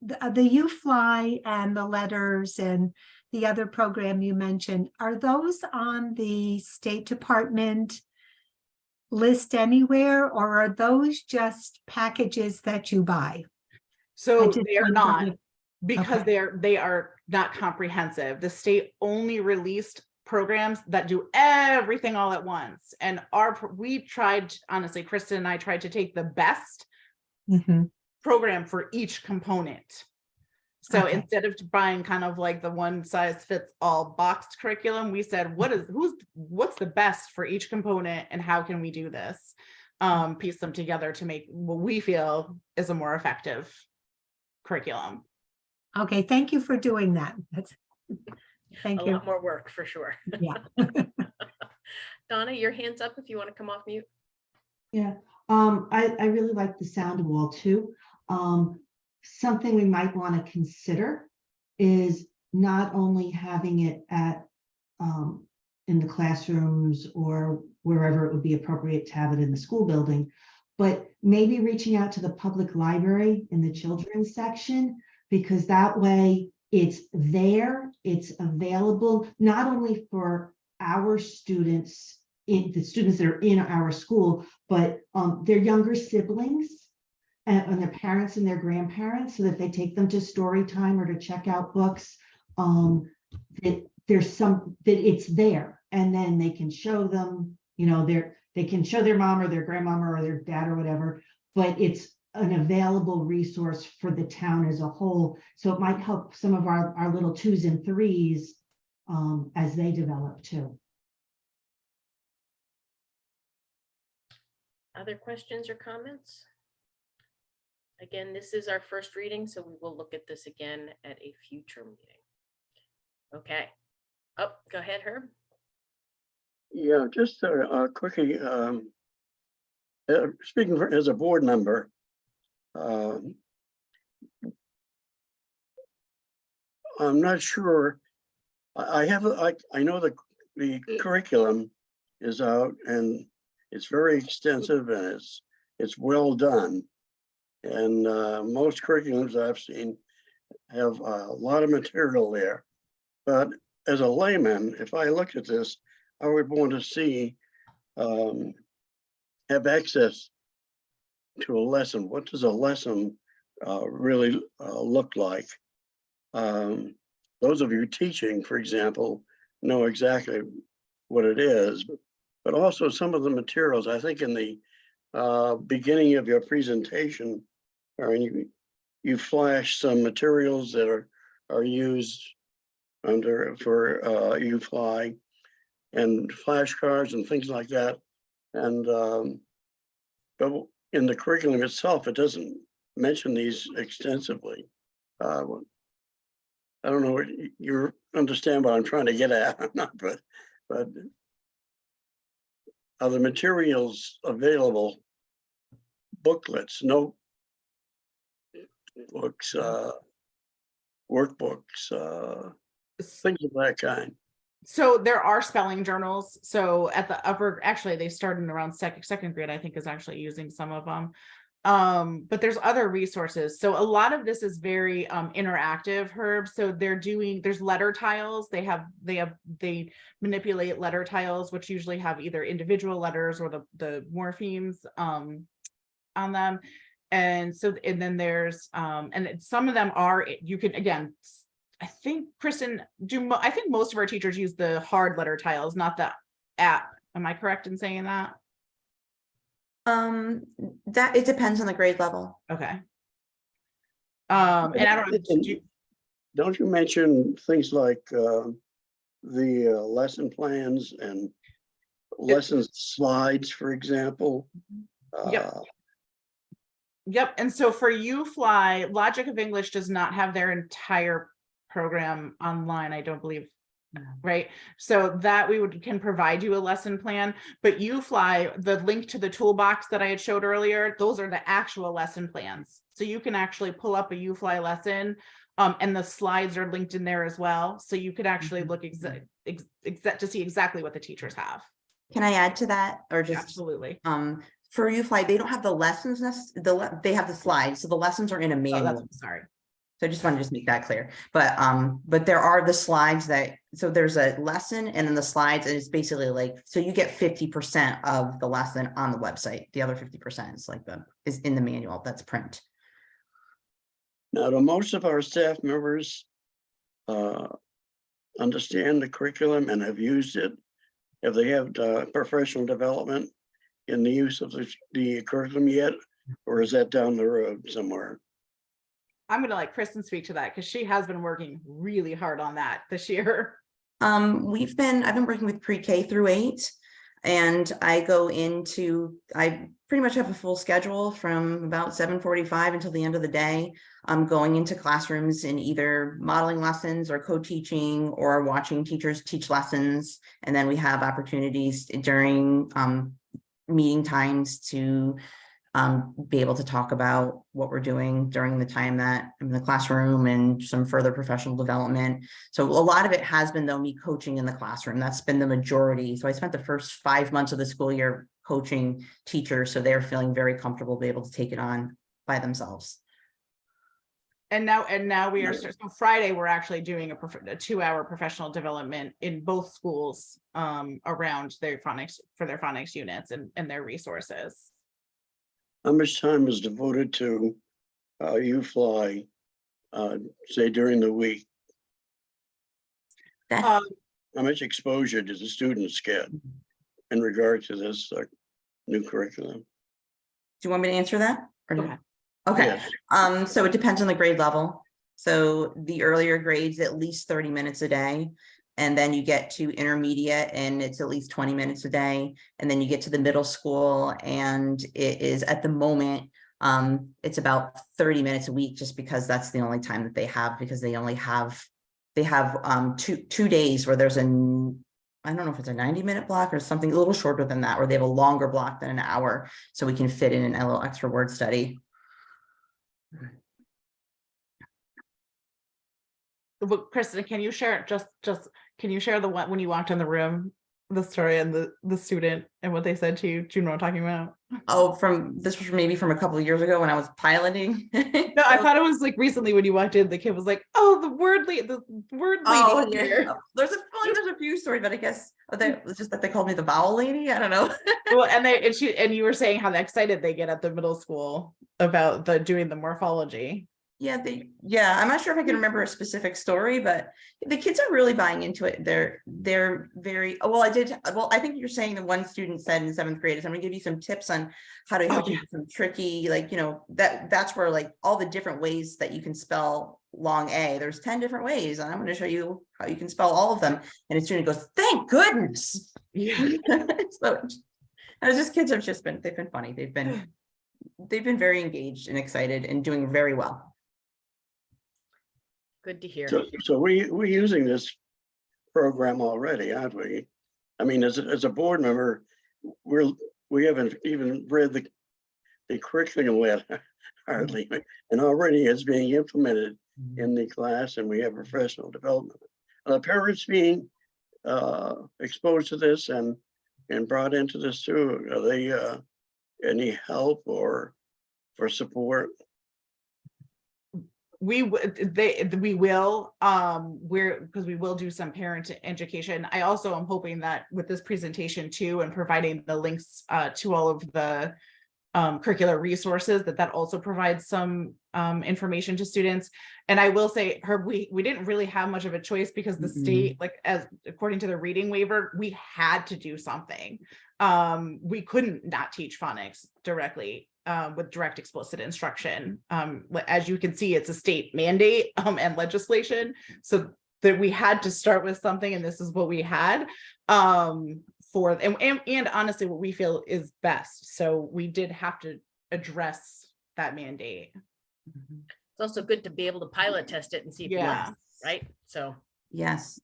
The U Fly and the letters and the other program you mentioned, are those on the State Department list anywhere, or are those just packages that you buy? So they are not, because Okay. they are not comprehensive. The state only released programs that do everything all at once. And we tried, honestly, Kristen and I tried to take the best program for each component. So instead of buying kind of like the one size fits all boxed curriculum, we said, what's the best for each component and how can we do this? Piece them together to make what we feel is a more effective curriculum. Okay, thank you for doing that. Thank you. A lot more work for sure. Yeah. Donna, your hand's up if you want to come off mute. Yeah, I really like the sound wall too. Something we might want to consider is not only having it at in the classrooms or wherever it would be appropriate to have it in the school building, but maybe reaching out to the public library in the children's section, because that way it's there, it's available, not only for our students, the students that are in our school, but their younger siblings and their parents and their grandparents, so that they take them to story time or to check out books, that it's there, and then they can show them, you know, they can show their mom or their grandmama or their dad or whatever, but it's an available resource for the town as a whole. So it might help some of our little 2s and 3s as they develop too. Other questions or comments? Again, this is our first reading, so we will look at this again at a future meeting. Okay. Oh, go ahead, Herb. Yeah, just quickly, speaking as a board member, I'm not sure. I know the curriculum is out and it's very extensive and it's well done. And most curriculums I've seen have a lot of material there. But as a layman, if I look at this, I would want to see have access to a lesson. What does a lesson really look like? Those of you teaching, for example, know exactly what it is, but also some of the materials. I think in the beginning of your presentation, you flash some materials that are used for UFly and flashcards and things like that. And but in the curriculum itself, it doesn't mention these extensively. I don't know what you understand what I'm trying to get at, but are the materials available? Booklets, note books, workbooks, things of that kind. So there are spelling journals. So at the upper, actually, they started around second grade, I think, is actually using some of them. But there's other resources. So a lot of this is very interactive, Herb. So there's letter tiles. They manipulate letter tiles, which usually have either individual letters or the morphemes on them. And then there's and some of them are, you can, again, I think, Kristen, I think most of our teachers use the hard letter tiles, not the app. Am I correct in saying that? That it depends on the grade level. Okay. And I don't know. Don't you mention things like the lesson plans and lesson slides, for example? Yep. And so for UFly, Logic of English does not have their entire program online, I don't believe. Right. So that can provide you a lesson plan, but UFly, the link to the toolbox that I had showed earlier, those are the actual lesson plans. So you can actually pull up a UFly lesson and the slides are linked in there as well. So you could actually look to see exactly what the teachers have. Can I add to that, or just absolutely? For UFly, they don't have the lessons, they have the slides. So the lessons are in a manual. Sorry. So I just want to make that clear. But there are the slides so there's a lesson and then the slides, and it's basically like, so you get 50% of the lesson on the website. The other 50% is in the manual, that's print. Now, do most of our staff members understand the curriculum and have used it? Have they had professional development in the use of the curriculum yet? Or is that down the road somewhere? I'm going to let Kristen speak to that because she has been working really hard on that this year. I've been working with pre-K through 8, and I pretty much have a full schedule from about 7:45 until the end of the day. I'm going into classrooms in either modeling lessons or co-teaching or watching teachers teach lessons. And then we have opportunities during meeting times to be able to talk about what we're doing during the time that I'm in the classroom and some further professional development. So a lot of it has been, though, me coaching in the classroom. That's been the majority. So I spent the first 5 months of the school year coaching teachers, so they're feeling very comfortable to be able to take it on by themselves. And now we are, so Friday, we're actually doing a 2-hour professional development in both schools around their phonics units and their resources. How much time is devoted to UFly, say during the week? How much exposure does the students get in regard to this new curriculum? Do you want me to answer that? Okay. Okay. Yes. So it depends on the grade level. So the earlier grades, at least 30 minutes a day. And then you get to intermediate and it's at least 20 minutes a day. And then you get to the middle school and it is at the moment, it's about 30 minutes a week, just because that's the only time that they have, because they have 2 days where there's I don't know if it's a 90-minute block or something a little shorter than that, or they have a longer block than an hour. So we can fit in a little extra word study. Look, Kristen, can you share can you share the one when you walked in the room, the story and the student and what they said to you? Do you know what I'm talking about? Oh, this was maybe from a couple of years ago when I was piloting. No, I thought it was like recently when you walked in, the kid was like, "Oh, the word lady Oh, here." yeah. There's a few stories, but I guess it's just that they called me the vowel lady. I don't know. Well, and you were saying how excited they get at the middle school about doing the morphology. Yeah, I'm not sure if I can remember a specific story, but the kids are really buying into it. They're very well. I think you're saying that one student said in 7th grade is I'm gonna give you some tips on how to help you do some tricky, like, you know, that's where like all the different ways that you can spell long A. There's 10 different ways, and I'm going to show you how you can spell all of them. And a student goes, "Thank goodness." Yeah. So it's just kids have just they've been funny. They've been very engaged and excited and doing very well. Good to hear. So we're using this program already, aren't we? I mean, as a board member, we haven't even read the curriculum yet, hardly, and already it's being implemented in the class, and we have professional development. Parents being exposed to this and brought into this too. Are they any help or for support? We will, because we will do some parent education. I also am hoping that with this presentation too, and providing the links to all of the curricular resources, that also provides some information to students. And I will say, Herb, we didn't really have much of a choice because the state, like, as according to the reading waiver, we had to do something. We couldn't not teach phonics directly with direct explicit instruction. As you can see, it's a state mandate and legislation, so that we had to start with something, and this is what we had for and honestly what we feel is best. So we did have to address that mandate. It's also good to be able to pilot test it and see if it works, right? So yes.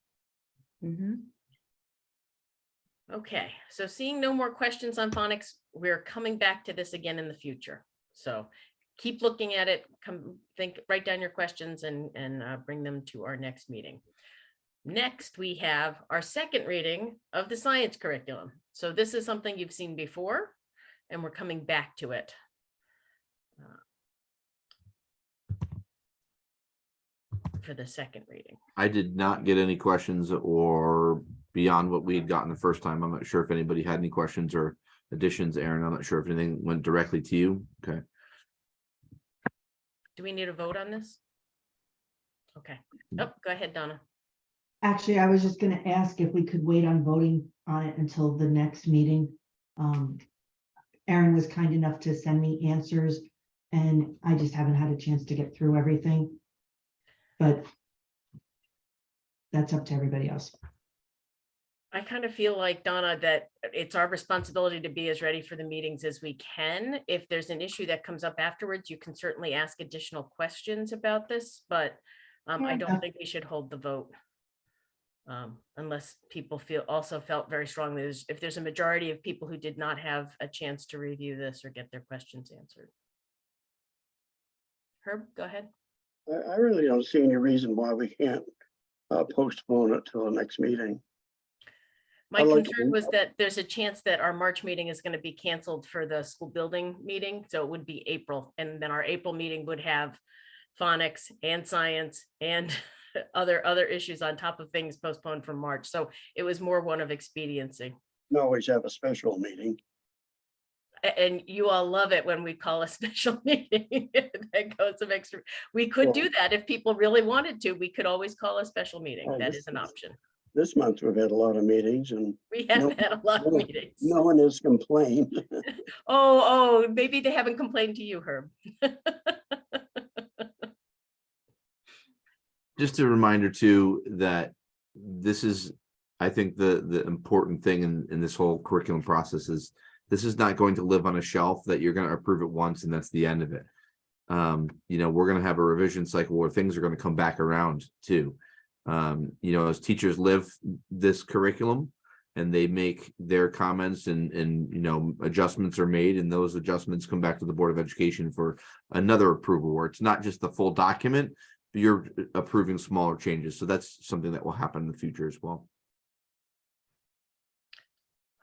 Okay, so seeing no more questions on phonics, we're coming back to this again in the future. So keep looking at it, write down your questions and bring them to our next meeting. Next, we have our second reading of the science curriculum. So this is something you've seen before, and we're coming back to it. For the second reading. I did not get any questions or beyond what we had gotten the first time. I'm not sure if anybody had any questions or additions. Aaron, I'm not sure if anything went directly to you. Okay. Do we need a vote on this? Okay. Oh, go ahead, Donna. Actually, I was just going to ask if we could wait on voting on it until the next meeting. Aaron was kind enough to send me answers, and I just haven't had a chance to get through everything. But that's up to everybody else. I kind of feel like, Donna, that it's our responsibility to be as ready for the meetings as we can. If there's an issue that comes up afterwards, you can certainly ask additional questions about this, but I don't think we should hold the vote. Unless people felt very strongly, if there's a majority of people who did not have a chance to review this or get their questions answered. Herb, go ahead. I really don't see any reason why we can't postpone it till the next meeting. My concern was that there's a chance that our March meeting is going to be canceled for the school building meeting. So it would be April. And then our April meeting would have phonics and science and other issues on top of things postponed from March. So it was more one of expediency. We always have a special meeting. And you all love it when we call a special meeting that goes some extra. We could do that if people really wanted to. We could always call a special meeting. That is an option. This month we've had a lot of meetings, and we have had a lot of meetings. No one has complained. Oh, maybe they haven't complained to you, Herb. Just a reminder too that this is, I think, the important thing in this whole curriculum process is this is not going to live on a shelf that you're going to approve it once and that's the end of it. We're going to have a revision cycle where things are going to come back around too. As teachers live this curriculum and they make their comments and adjustments are made, and those adjustments come back to the Board of Education for another approval, where it's not just the full document, you're approving smaller changes. So that's something that will happen in the future as well.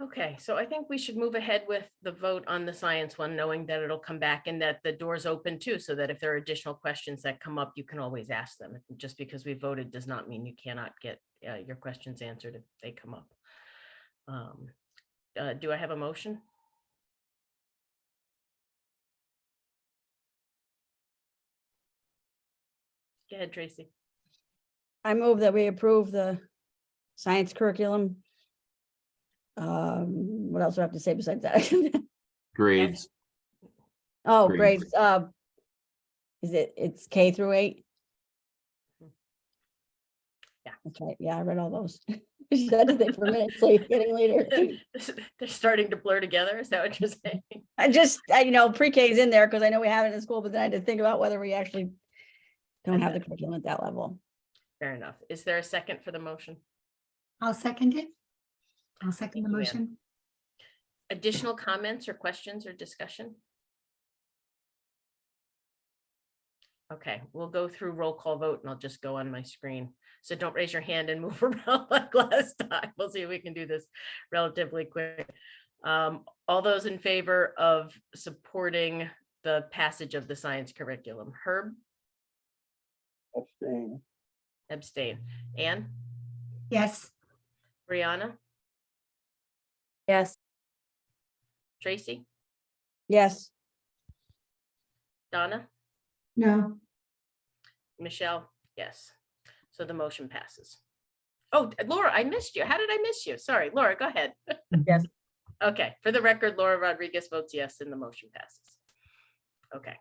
Okay, so I think we should move ahead with the vote on the science one, knowing that it'll come back and that the door's open too, so that if there are additional questions that come up, you can always ask them. Just because we voted does not mean you cannot get your questions answered if they come up. Do I have a motion? Go ahead, Tracy. I move that we approve the science curriculum. What else do I have to say besides that? Grades. Oh, Grades. grades, it's K through 8? Yeah. That's right, yeah, I read all those. She said to think for a minute, so you're getting later. They're starting to blur together. Is that what you're saying? Pre-K is in there because I know we have it in school, but then I had to think about whether we actually don't have the curriculum at that level. Fair enough. Is there a second for the motion? I'll second it. I'll second the Thank you, Ann. motion. Additional comments or questions or discussion? Okay, we'll go through roll call vote and I'll just go on my screen. So don't raise your hand and move around like last time. We'll see if we can do this relatively quick. All those in favor of supporting the passage of the science curriculum? Herb? Abstain. Abstain. Anne? Yes, Brianna? Yes. Tracy? Yes, Donna? No, Michelle? Yes. So the motion passes. Oh, Laura, I missed you. How did I miss you? Sorry, Laura, go ahead. Yes. Okay, for the record, Laura Rodriguez votes yes and the motion passes. Okay.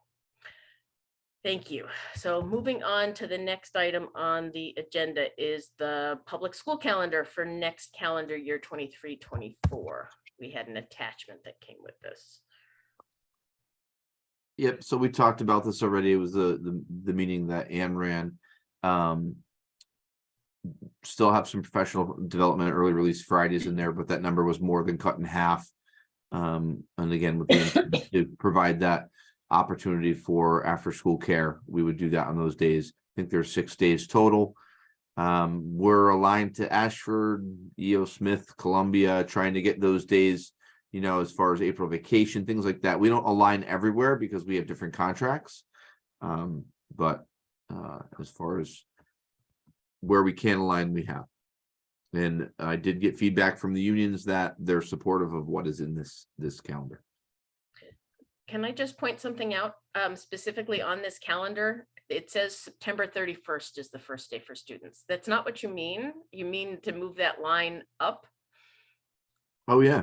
Thank you. So moving on to the next item on the agenda is the public school calendar for next calendar year 23-24. We had an attachment that came with this. Yep, so we talked about this already. It was the meeting that Ann ran. Still have some professional development early release Fridays in there, but that number was more than cut in half. And again, with the intent to provide that opportunity for after school care, we would do that on those days. I think there's 6 days total. We're aligned to Ashford, E.O. Smith, Columbia, trying to get those days, as far as April vacation, things like that. We don't align everywhere because we have different contracts. But as far as where we can align, we have. And I did get feedback from the unions that they're supportive of what is in this calendar. Can I just point something out specifically on this calendar? It says September 31st is the first day for students. That's not what you mean. You mean to move that line up? Oh, yeah.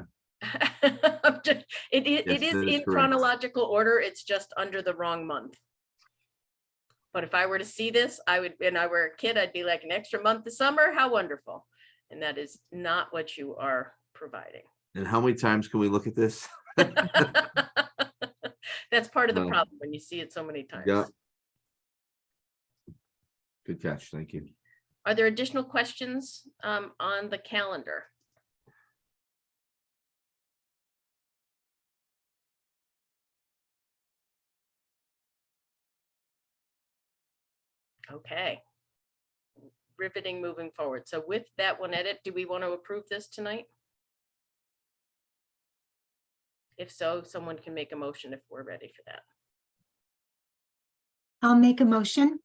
It is Yes, that is in correct. chronological order. It's just under the wrong month. But if I were to see this, and I were a kid, I'd be like, an extra month of summer, how wonderful. And that is not what you are providing. And how many times can we look at this? That's part of the No. problem when you see it so many times. Yeah. Good catch. Thank you. Are there additional questions on the calendar? Okay. Riveting moving forward. So with that one edit, do we want to approve this tonight? If so, someone can make a motion if we're ready for that. I'll make a motion.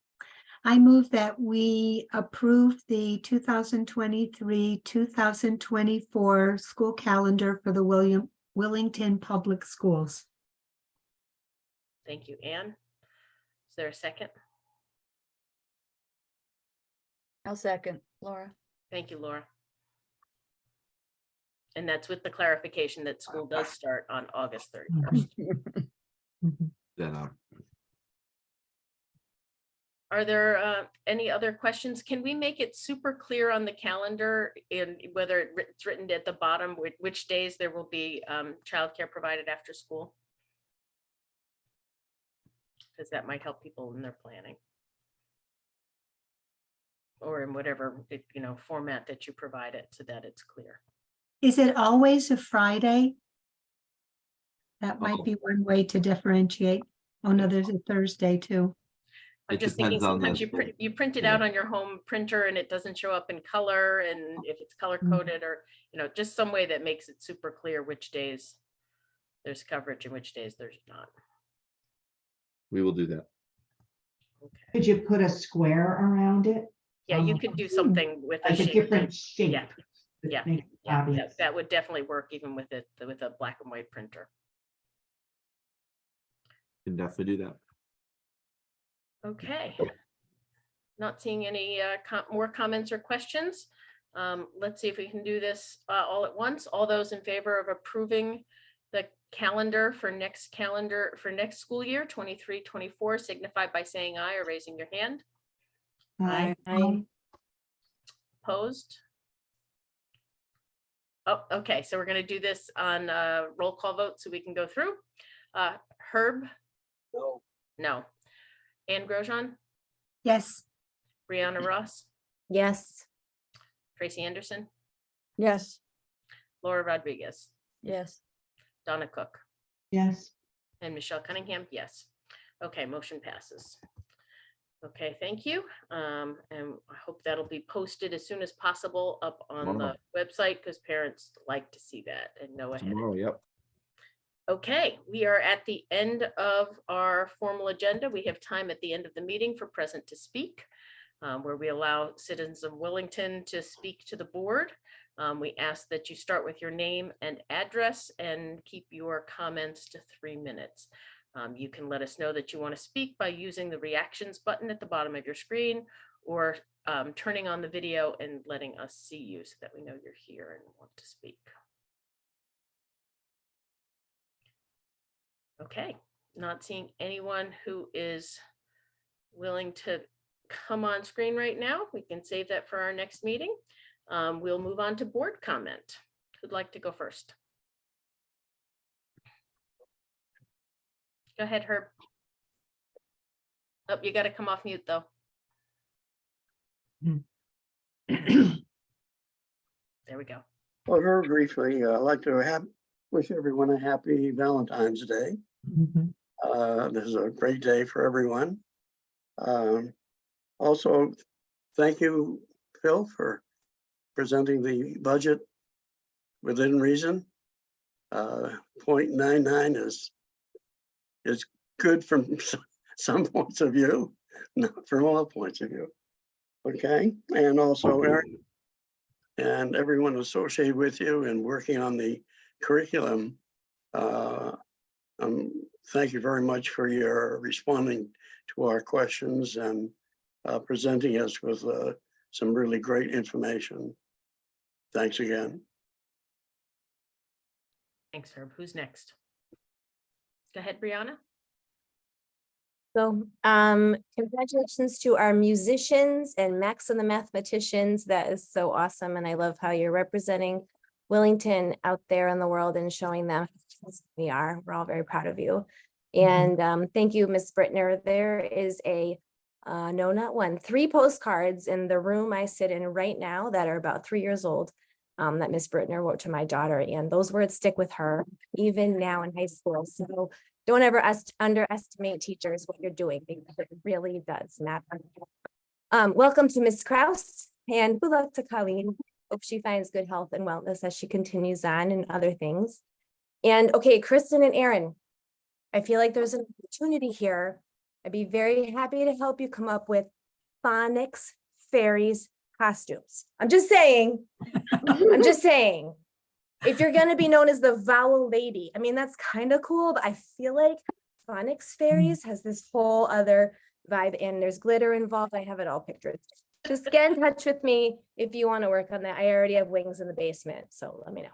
I move that we approve the 2023-2024 school calendar for the Willington Public Schools. Thank you, Anne. Is there a second? I'll second, Laura. Thank you, Laura. And that's with the clarification that school does start on August 31st. Then Are there any other questions? Can we make it super clear on the calendar in whether it's written at the bottom, which days there will be childcare provided after school? Because that might help people in their planning. Or in whatever, format that you provide it so that it's clear. Is it always a Friday? That might be one way to differentiate. Oh, no, there's a Thursday too. I'm It just thinking depends on the sometimes you print it yeah. out on your home printer and it doesn't show up in color, and if it's color coded, or, you know, just some way that makes it super clear which days there's coverage and which days there's not. We will do that. Okay. Could you put a square around it? Yeah, you could do something with a Like a shape. different shape. Yeah. that Yeah, makes it Yeah, obvious. that would definitely work even with it, with a black and white printer. Can definitely do that. Okay. Not seeing any more comments or questions. Let's see if we can do this all at once. All those in favor of approving the calendar for next school year, 23-24, signify by saying aye or raising your hand. Aye. Opposed? Oh, okay, so we're gonna do this on roll call vote so we can go through. Herb? No. No. Ann Grosjean? Yes. Brianna Ross? Yes. Tracy Anderson? Yes. Laura Rodriguez? Yes. Donna Cook? Yes. And Michelle Cunningham, yes. Okay, motion passes. Okay, thank you. And I hope that'll be posted as soon as possible up on Tomorrow. the website, because parents like to see that and know ahead. Tomorrow, yep. Okay, we are at the end of our formal agenda. We have time at the end of the meeting for present to speak, where we allow citizens of Willington to speak to the board. We ask that you start with your name and address and keep your comments to 3 minutes. You can let us know that you want to speak by using the reactions button at the bottom of your screen, or turning on the video and letting us see you so that we know you're here and want to speak. Okay, not seeing anyone who is willing to come on screen right now. We can save that for our next meeting. We'll move on to board comment. Who'd like to go first? Go ahead, Herb. Oh, you got to come off mute though. There we go. Well, very briefly, I'd like to wish everyone a happy Valentine's Day. This is a great day for everyone. Also, thank you, Phil, for presenting the budget within reason. 0.99 is good from some points of view, not from all points of view. Okay, and also Aaron and everyone associated with you and working on the curriculum. Thank you very much for your responding to our questions and presenting us with some really great information. Thanks again. Thanks, Herb. Who's next? Go ahead, Brianna. So congratulations to our musicians and Max and the mathematicians. That is so awesome. And I love how you're representing Willington out there in the world and showing them we are. We're all very proud of you. And thank you, Miss Brittner. There is no, not one, 3 postcards in the room I sit in right now that are about 3 years old, that Miss Brittner wrote to my daughter. And those words stick with her even now in high school. So don't ever underestimate teachers, what you're doing, because it really does matter. Welcome to Miss Kraus, and good luck to Colleen. Hope she finds good health and wellness as she continues on and other things. And okay, Kristen and Aaron, I feel like there's an opportunity here. I'd be very happy to help you come up with phonics fairies costumes. I'm just saying, if you're going to be known as the vowel lady, I mean, that's kind of cool, but I feel like phonics fairies has this whole other vibe, and there's glitter involved. I have it all pictured. Just get in touch with me if you want to work on that. I already have wings in the basement, so let me know.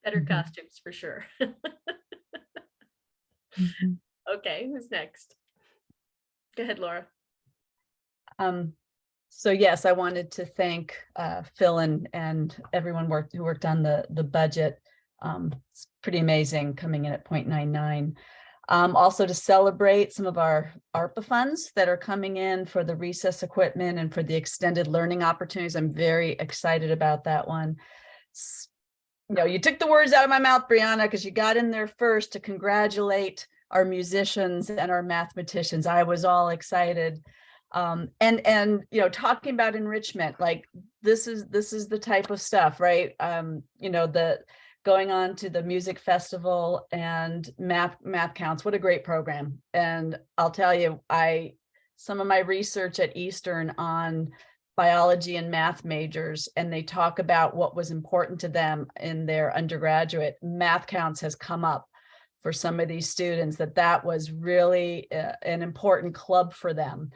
Better costumes for sure. Okay, who's next? Go ahead, Laura. So yes, I wanted to thank Phil and everyone who worked on the budget. It's pretty amazing coming in at 0.99. Also to celebrate some of our ARPA funds that are coming in for the recess equipment and for the extended learning opportunities. I'm very excited about that one. You know, you took the words out of my mouth, Brianna, because you got in there first to congratulate our musicians and our mathematicians. I was all excited. And you know, talking about enrichment, like this is the type of stuff, right? You know, the going on to the music festival and math counts. What a great program. And I'll tell you, some of my research at Eastern on biology and math majors, and they talk about what was important to them in their undergraduate. Math counts has come up for some of these students, that was really an important club for them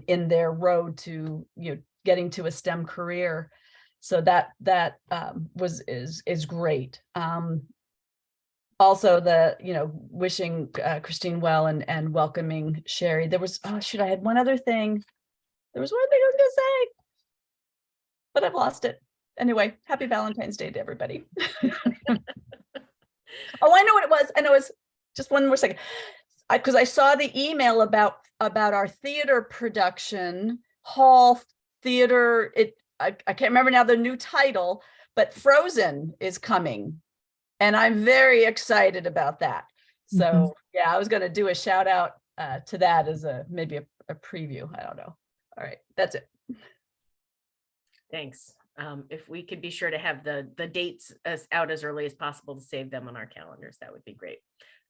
in their road to, you know, getting to a STEM career. So that is great. Also, the, you know, wishing Christine well and welcoming Sherry. There was, oh shoot, I had one other thing. There was one thing I was gonna say, but I've lost it. Anyway, happy Valentine's Day to everybody. Oh, I know what it was. I know it's just one more second. Because I saw the email about our theater production, Hall Theater. I can't remember now the new title, but Frozen is coming. And I'm very excited about that. So yeah, I was going to do a shout out to that as maybe a preview. I don't know. All right, that's it. Thanks. If we could be sure to have the dates out as early as possible to save them on our calendars, that would be great.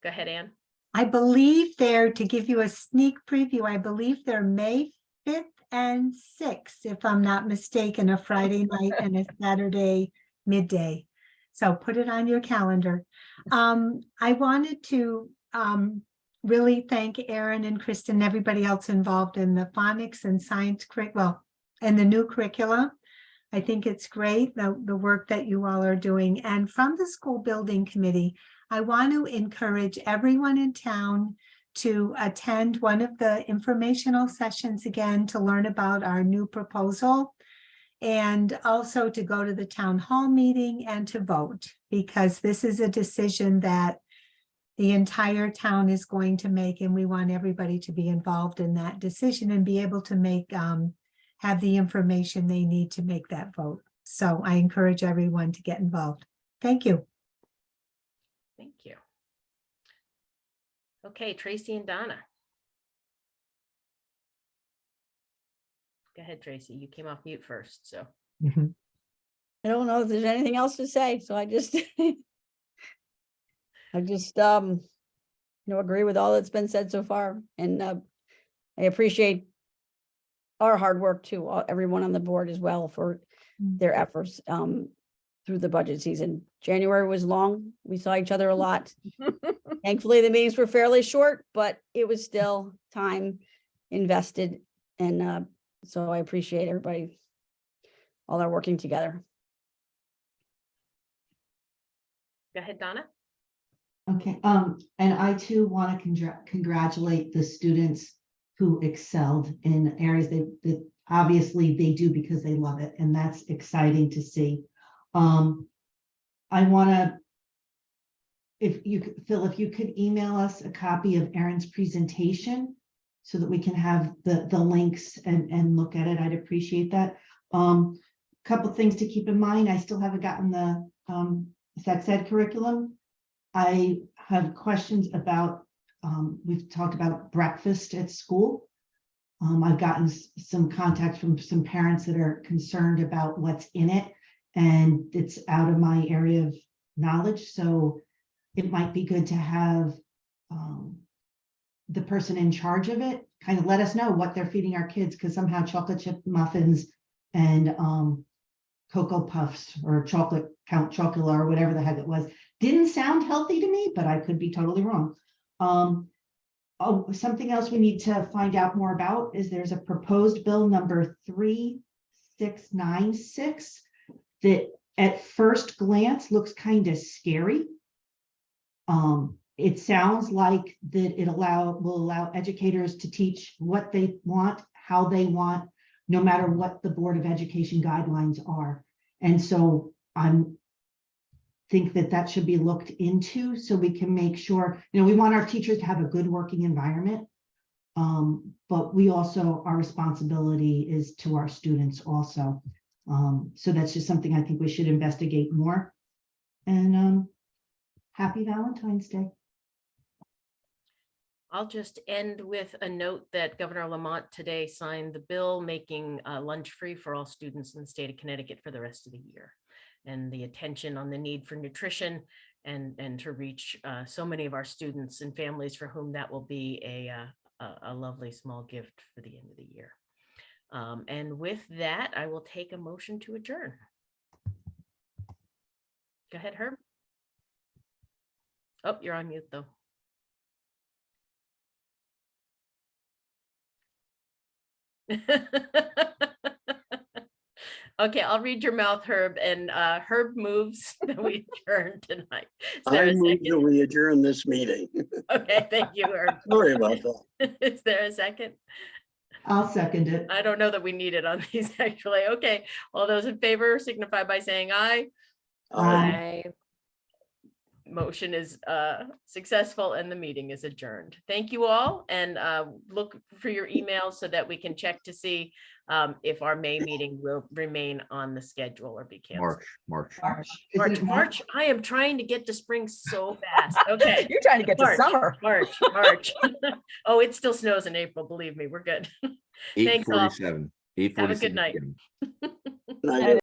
Go ahead, Anne. I believe they're, to give you a sneak preview, I believe they're May 5th and 6th, if I'm not mistaken, a Friday night and a Saturday midday. So put it on your calendar. I wanted to really thank Erin and Kristen and everybody else involved in the phonics and science and the new curricula. I think it's great, the work that you all are doing. And from the school building committee, I want to encourage everyone in town to attend one of the informational sessions again to learn about our new proposal, and also to go to the town hall meeting and to vote, because this is a decision that the entire town is going to make, and we want everybody to be involved in that decision and be able to make have the information they need to make that vote. So I encourage everyone to get involved. Thank you. Thank you. Okay, Tracy and Donna. Go ahead, Tracy. You came off mute first, so. I don't know if there's anything else to say, so I just agree with all that's been said so far, and I appreciate our hard work too, everyone on the board as well, for their efforts through the budget season. January was long. We saw each other a lot. Thankfully, the meetings were fairly short, but it was still time invested, and so I appreciate everybody, all our working together. Go ahead, Donna. Okay, and I too want to congratulate the students who excelled in areas that obviously they do because they love it, and that's exciting to see. I want to, Phil, if you could email us a copy of Erin's presentation so that we can have the links and look at it, I'd appreciate that. Couple things to keep in mind. I still haven't gotten the sex ed curriculum. I have questions about, we've talked about breakfast at school. I've gotten some contact from some parents that are concerned about what's in it, and it's out of my area of knowledge. So it might be good to have the person in charge of it kind of let us know what they're feeding our kids, because somehow chocolate chip muffins and Cocoa Puffs or Count Chocula or whatever the heck it was didn't sound healthy to me, but I could be totally wrong. Something else we need to find out more about is there's a proposed bill number 3696 that at first glance looks kind of scary. It sounds like that will allow educators to teach what they want, how they want, no matter what the Board of Education guidelines are. And so think that should be looked into so we can make sure, we want our teachers to have a good working environment. But we also, our responsibility is to our students also. So that's just something I think we should investigate more. And happy Valentine's Day. I'll just end with a note that Governor Lamont today signed the bill making lunch free for all students in the state of Connecticut for the rest of the year. And the attention on the need for nutrition and to reach so many of our students and families for whom that will be a lovely small gift for the end of the year. And with that, I will take a motion to adjourn. Go ahead, Herb. Oh, you're on mute though. Okay, I'll read your mouth, Herb, and Herb moves that we adjourn tonight. Is there I a move that second? we adjourn this meeting. Okay, thank you, Herb. Sorry about that. Is there a second? I'll second it. I don't know that we need it on these actually. Okay, all those in favor signify by saying aye. Aye. Motion is successful and the meeting is adjourned. Thank you all, and look for your emails so that we can check to see if our May meeting will remain on the schedule or be canceled. March. Is it March. I am trying to get to spring so fast. Okay. You're trying to get to March. summer. March. Oh, it still snows in April. Believe me, we're good. Thanks all. 8:47. Have a good night. Night,